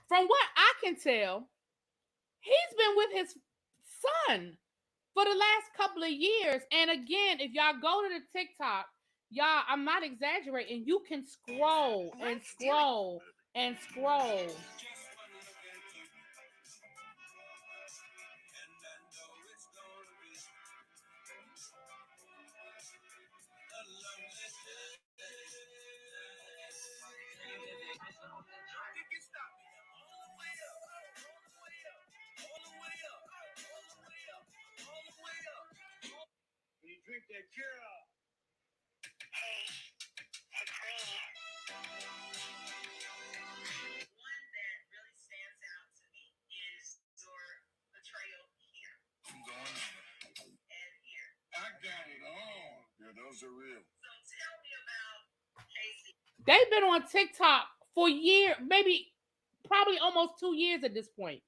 From what I can tell, he's been with his son for the last couple of years. And again, if y'all go to the TikTok, y'all, I'm not exaggerating. You can scroll and scroll and scroll. When you drink that cure. hey, Croy. One that really stands out to me is your betrayal here I'm going and here. I got it all. Yeah, those are real. So tell me about Casey. They've been on TikTok for years, maybe probably almost 2 years at this point.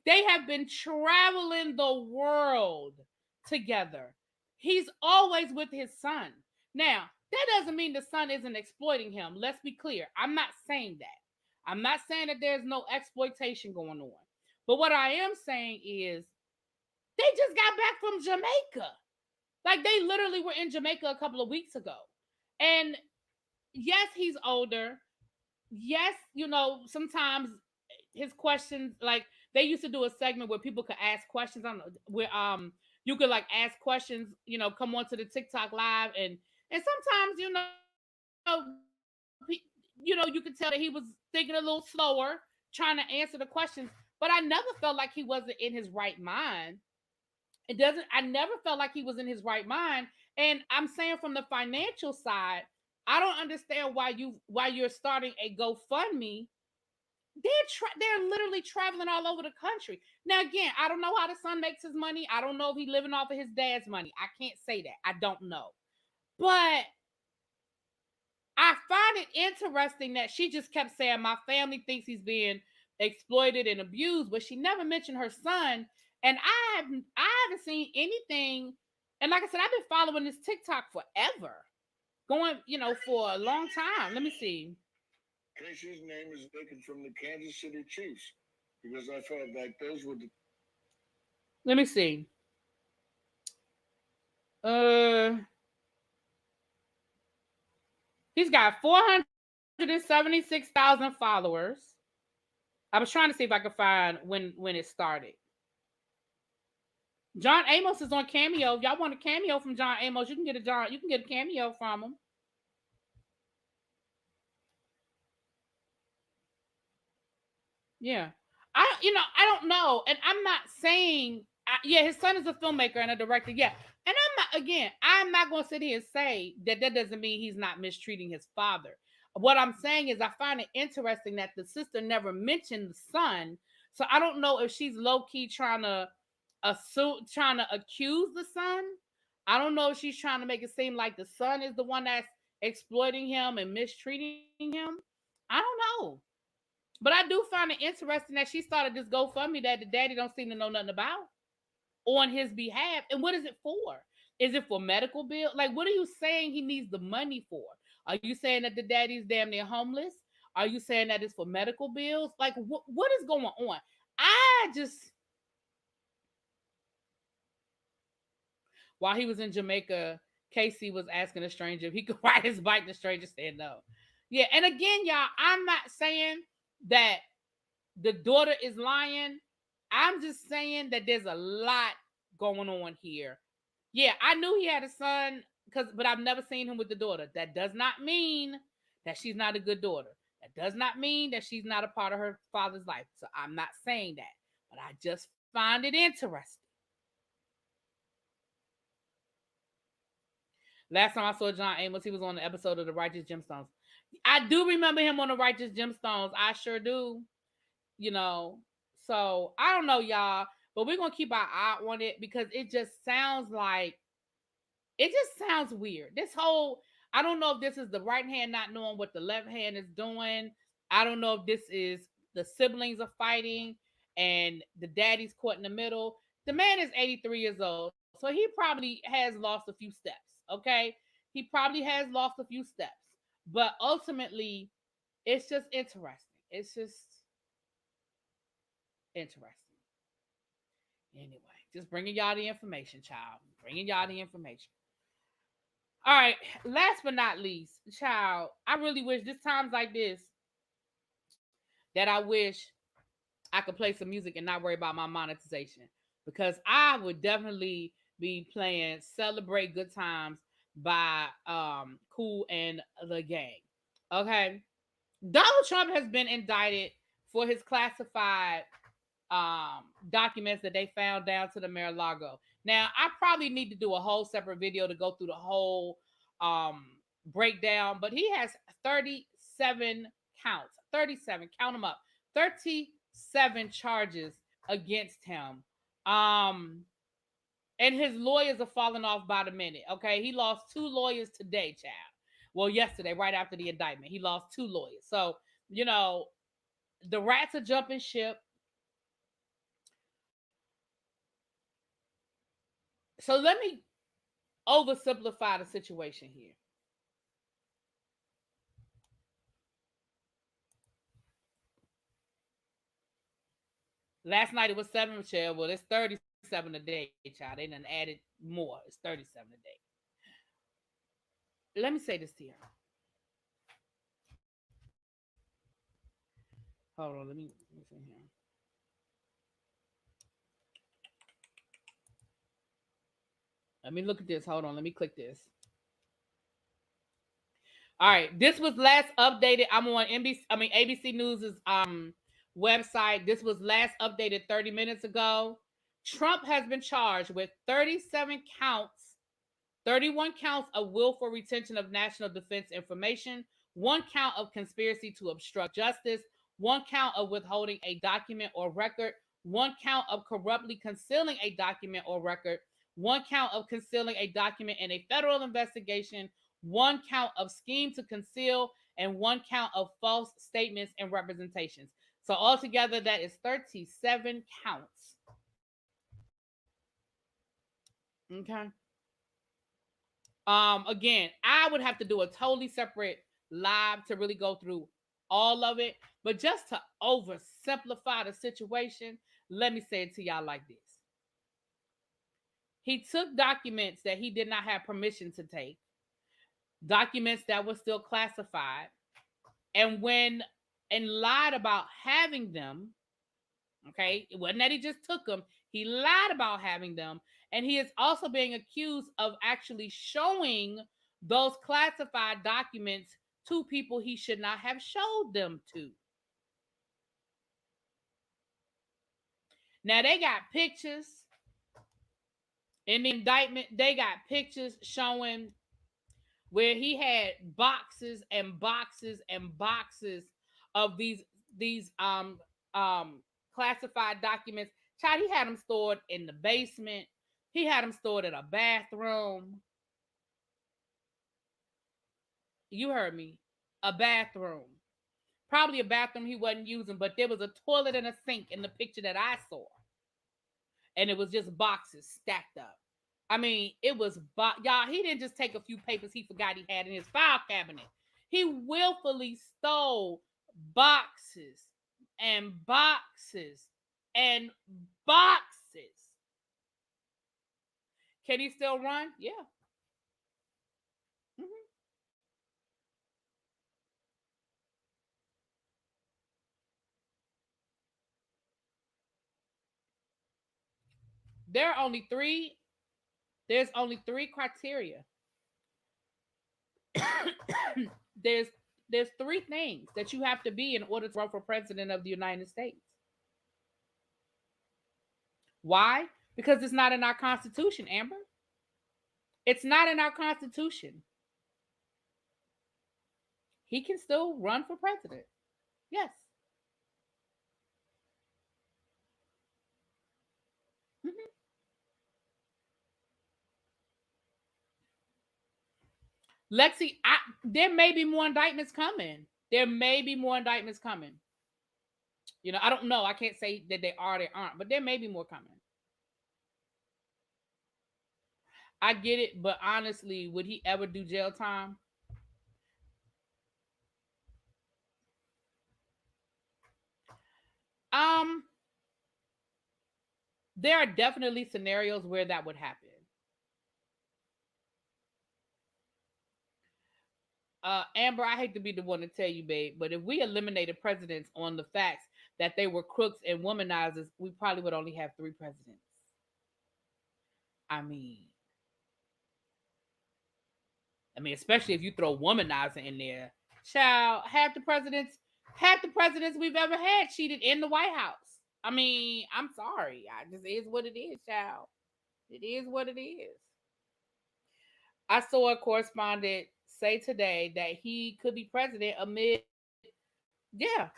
They have been traveling the world together. He's always with his son. Now, that doesn't mean the son isn't exploiting him. Let's be clear. I'm not saying that. I'm not saying that there's no exploitation going on. But what I am saying is they just got back from Jamaica. Like, they literally were in Jamaica a couple of weeks ago. And yes, he's older. Yes, you know, sometimes his questions, like, they used to do a segment where people could ask questions on where you could like ask questions, you know, come onto the TikTok live, and sometimes, you know, you could tell that he was thinking a little slower, trying to answer the questions. But I never felt like he wasn't in his right mind. I never felt like he was in his right mind. And I'm saying from the financial side, I don't understand why you're starting a GoFundMe. They're literally traveling all over the country. Now, again, I don't know how the son makes his money. I don't know if he's living off of his dad's money. I can't say that. I don't know. But I find it interesting that she just kept saying my family thinks he's being exploited and abused, but she never mentioned her son. And I haven't seen anything. And like I said, I've been following this TikTok forever, going, for a long time. Let me see. Casey's name is taken from the Kansas City Chiefs because I felt like those were the. Let me see. Uh, he's got 476,000 followers. I was trying to see if I could find when it started. John Amos is on Cameo. If y'all want a cameo from John Amos, you can get a cameo from him. Yeah. I don't know. And I'm not saying, yeah, his son is a filmmaker and a director. Yeah. And I'm not going to sit here and say that doesn't mean he's not mistreating his father. What I'm saying is I find it interesting that the sister never mentioned the son. So I don't know if she's low key trying to accuse the son. I don't know if she's trying to make it seem like the son is the one that's exploiting him and mistreating him. I don't know. But I do find it interesting that she started this GoFundMe that the daddy don't seem to know nothing about on his behalf. And what is it for? Is it for medical bill? Like, what are you saying he needs the money for? Are you saying that the daddy's damn near homeless? Are you saying that it's for medical bills? Like, what is going on? While he was in Jamaica, Casey was asking a stranger if he could ride his bike. The stranger said no. Yeah, and again, y'all, I'm not saying that the daughter is lying. I'm just saying that there's a lot going on here. Yeah, I knew he had a son but I've never seen him with the daughter. That does not mean that she's not a good daughter. That does not mean that she's not a part of her father's life. So I'm not saying that, but I just find it interesting. Last time I saw John Amos, he was on the episode of The Righteous Gemstones. I do remember him on The Righteous Gemstones. I sure do. So I don't know, y'all, but we're going to keep our eye on it because it just sounds weird. I don't know if this is the right hand not knowing what the left hand is doing. I don't know if this is the siblings are fighting and the daddy's caught in the middle. The man is 83 years old, so he probably has lost a few steps, okay? He probably has lost a few steps. But ultimately, it's just interesting. It's just interesting. Anyway, just bringing y'all the information, child. Bringing y'all the information. All right, last but not least, child, I really wish this times like this that I wish I could play some music and not worry about my monetization because I would definitely be playing Celebrate Good Times by Kool and the Gang. Okay. Donald Trump has been indicted for his classified documents that they found down to the Mar-a-Lago. Now, I probably need to do a whole separate video to go through the whole breakdown, but he has 37 counts. 37, count them up. 37 charges against him. And his lawyers are falling off by the minute. Okay, he lost 2 lawyers today, child. Well, yesterday, right after the indictment, he lost 2 lawyers. So, the rats are jumping ship. So let me oversimplify the situation here. Last night it was 7, Michelle. Well, it's 37 a day, child. They done added more. It's 37 a day. Let me say this to you. Hold on, let me see here. Let me look at this. Hold on, let me click this. All right, this was last updated. I'm on ABC News's website. This was last updated 30 minutes ago. Trump has been charged with 37 counts, 31 counts of willful retention of national defense information, 1 count of conspiracy to obstruct justice, 1 count of withholding a document or record, 1 count of corruptly concealing a document or record, 1 count of concealing a document in a federal investigation, 1 count of scheme to conceal, and 1 count of false statements and representations. So altogether, that is 37 counts. Okay. Again, I would have to do a totally separate live to really go through all of it. But just to oversimplify the situation, let me say it to y'all like this. He took documents that he did not have permission to take, documents that were still classified, and lied about having them. Okay, it wasn't that he just took them; he lied about having them, and he is also being accused of actually showing those classified documents to people he should not have showed them to. Now they got pictures in the indictment. They got pictures showing where he had boxes and boxes and boxes of these classified documents. Child, he had them stored in the basement. He had them stored in a bathroom. You heard me. A bathroom. Probably a bathroom he wasn't using, but there was a toilet and a sink in the picture that I saw. And it was just boxes stacked up. I mean, it was, y'all, he didn't just take a few papers he forgot he had in his file cabinet. He willfully stole boxes and boxes and boxes. Can he still run? Yeah. Mm-hmm. There are only three. There's only three criteria. there's there's three things that you have to be in order to run for president of the United States. Why? Because it's not in our Constitution, Amber. It's not in our Constitution. He can still run for president. Yes. Mm-hmm. Lexi, there may be more indictments coming. There may be more indictments coming. You know, I don't know. I can't say that they are, they aren't, but there may be more coming. I get it, but honestly, would he ever do jail time? Um, there are definitely scenarios where that would happen. Amber, I hate to be the one to tell you, babe, but if we eliminated presidents on the facts that they were crooks and womanizers, we probably would only have 3 presidents. I mean, especially if you throw womanizer in there, child. Half the presidents we've ever had cheated in the White House. I mean, I'm sorry. I just is what it is, child. It is what it is. I saw a correspondent say today that he could be president amid, yeah.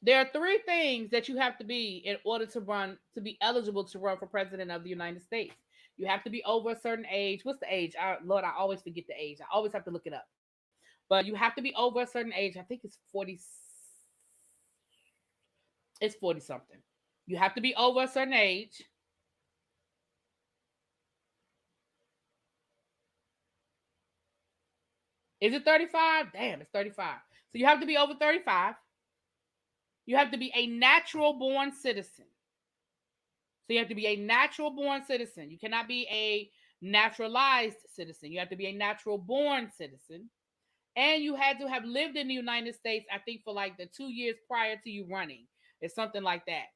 There are 3 things that you have to be in order to be eligible to run for president of the United States. You have to be over a certain age. What's the age? Lord, I always forget the age. I always have to look it up. But you have to be over a certain age. I think it's 40. It's 40 something. You have to be over a certain age. Is it 35? Damn, it's 35. So you have to be over 35. You have to be a natural born citizen. So you have to be a natural born citizen. You cannot be a naturalized citizen. You have to be a natural born citizen. And you had to have lived in the United States, I think, for like the 2 years prior to you running. It's something like that.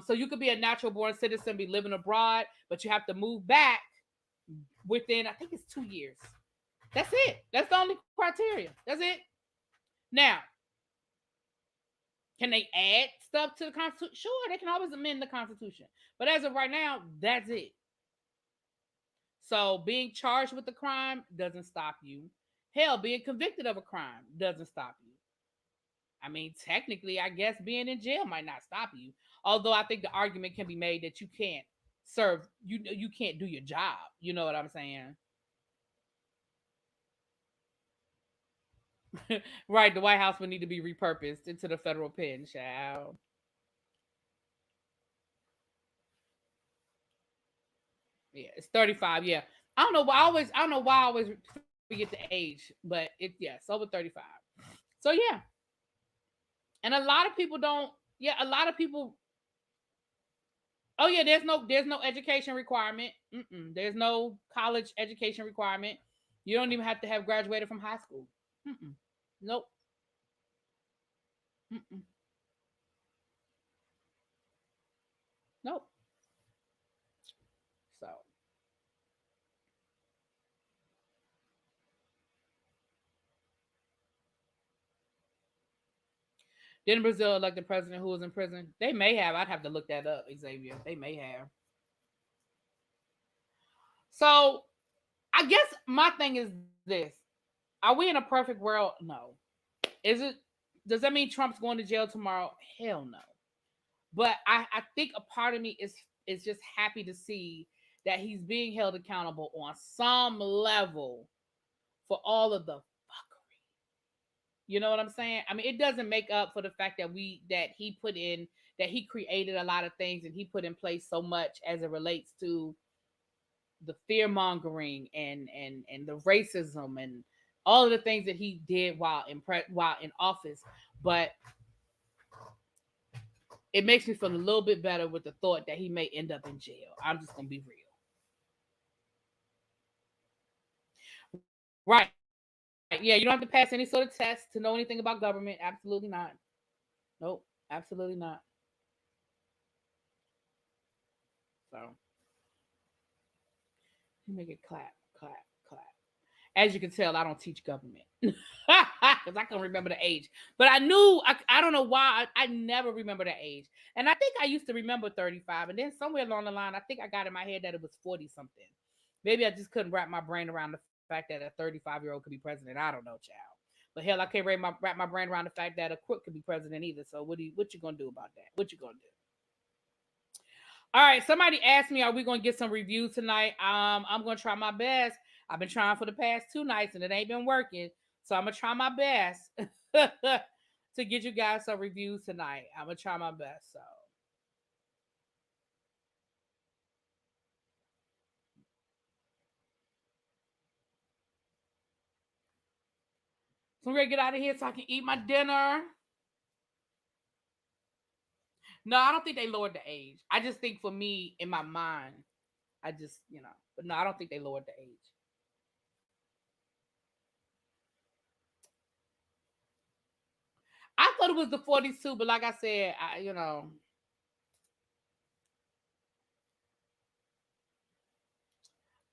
So you could be a natural born citizen, be living abroad, but you have to move back within, I think it's 2 years. That's it. That's the only criteria. That's it. Now, can they add stuff to the Constitution? Sure, they can always amend the Constitution. But as of right now, that's it. So being charged with a crime doesn't stop you. Hell, being convicted of a crime doesn't stop you. I mean, technically, I guess being in jail might not stop you. Although I think the argument can be made that you can't serve, you can't do your job. You know what I'm saying? Right, the White House would need to be repurposed into the federal pen, child. Yeah, it's 35. Yeah. I don't know why I always forget the age, but it's over 35. So yeah. And a lot of people don't Yeah, a lot of people. Oh yeah, there's no education requirement. There's no college education requirement. You don't even have to have graduated from high school. Mm-mm. Nope. Mm-mm. Nope. So didn't Brazil elect the president who was in prison? They may have. I'd have to look that up, Xavier. They may have. So I guess my thing is this: are we in a perfect world? No. Is it? Does that mean Trump's going to jail tomorrow? Hell no. But I think a part of me is just happy to see that he's being held accountable on some level for all of the fuckery. You know what I'm saying? I mean, it doesn't make up for the fact that he put in that he created a lot of things and he put in place so much as it relates to the fear mongering and the racism and all of the things that he did while in office. But it makes me feel a little bit better with the thought that he may end up in jail. I'm just gonna be real. Right. Yeah, you don't have to pass any sort of test to know anything about government. Absolutely not. Nope. Absolutely not. So you make it clap, clap, clap. As you can tell, I don't teach government because I can remember the age. But I don't know why I never remember the age. And I think I used to remember 35. And then somewhere along the line, I think I got in my head that it was 40 something. Maybe I just couldn't wrap my brain around the fact that a 35-year-old could be president. I don't know, child. But hell, I can't wrap my brain around the fact that a crook could be president either. So what you gonna do about that? What you gonna do? All right, somebody asked me, are we gonna get some reviews tonight? I'm gonna try my best. I've been trying for the past 2 nights and it ain't been working. So I'm gonna try my best to get you guys some reviews tonight. I'm gonna try my best. So I'm gonna get out of here so I can eat my dinner. No, I don't think they lowered the age. I just think for me in my mind, I just but no, I don't think they lowered the age. I thought it was the 42, but like I said,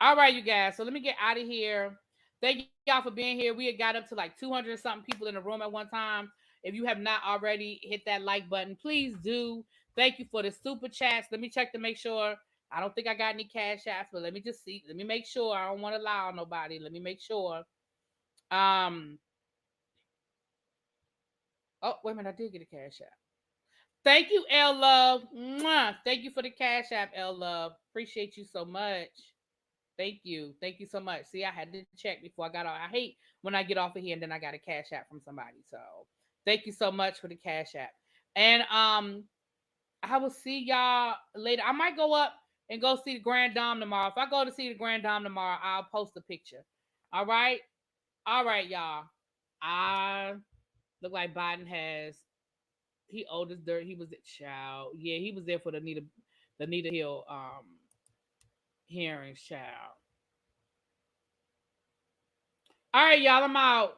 All right, you guys. So let me get out of here. Thank y'all for being here. We had got up to like 200 something people in the room at one time. If you have not already hit that like button, please do. Thank you for the super chats. Let me check to make sure. I don't think I got any cash apps, but let me just see. Let me make sure. I don't want to lie on nobody. Let me make sure. Um. Oh, wait a minute. I did get a cash app. Thank you, L Love. Mwah. Thank you for the cash app, L Love. Appreciate you so much. Thank you. Thank you so much. See, I had to check before I got off. I hate when I get off of here and then I got a cash app from somebody. So thank you so much for the cash app. And I will see y'all later. I might go up and go see the Grand Dame tomorrow. If I go to see the Grand Dame tomorrow, I'll post a picture. All right? All right, y'all. I look like Biden has he owed his dirt. He was at child. Yeah, he was there for the Nita Hill hearings, child. All right, y'all. I'm out.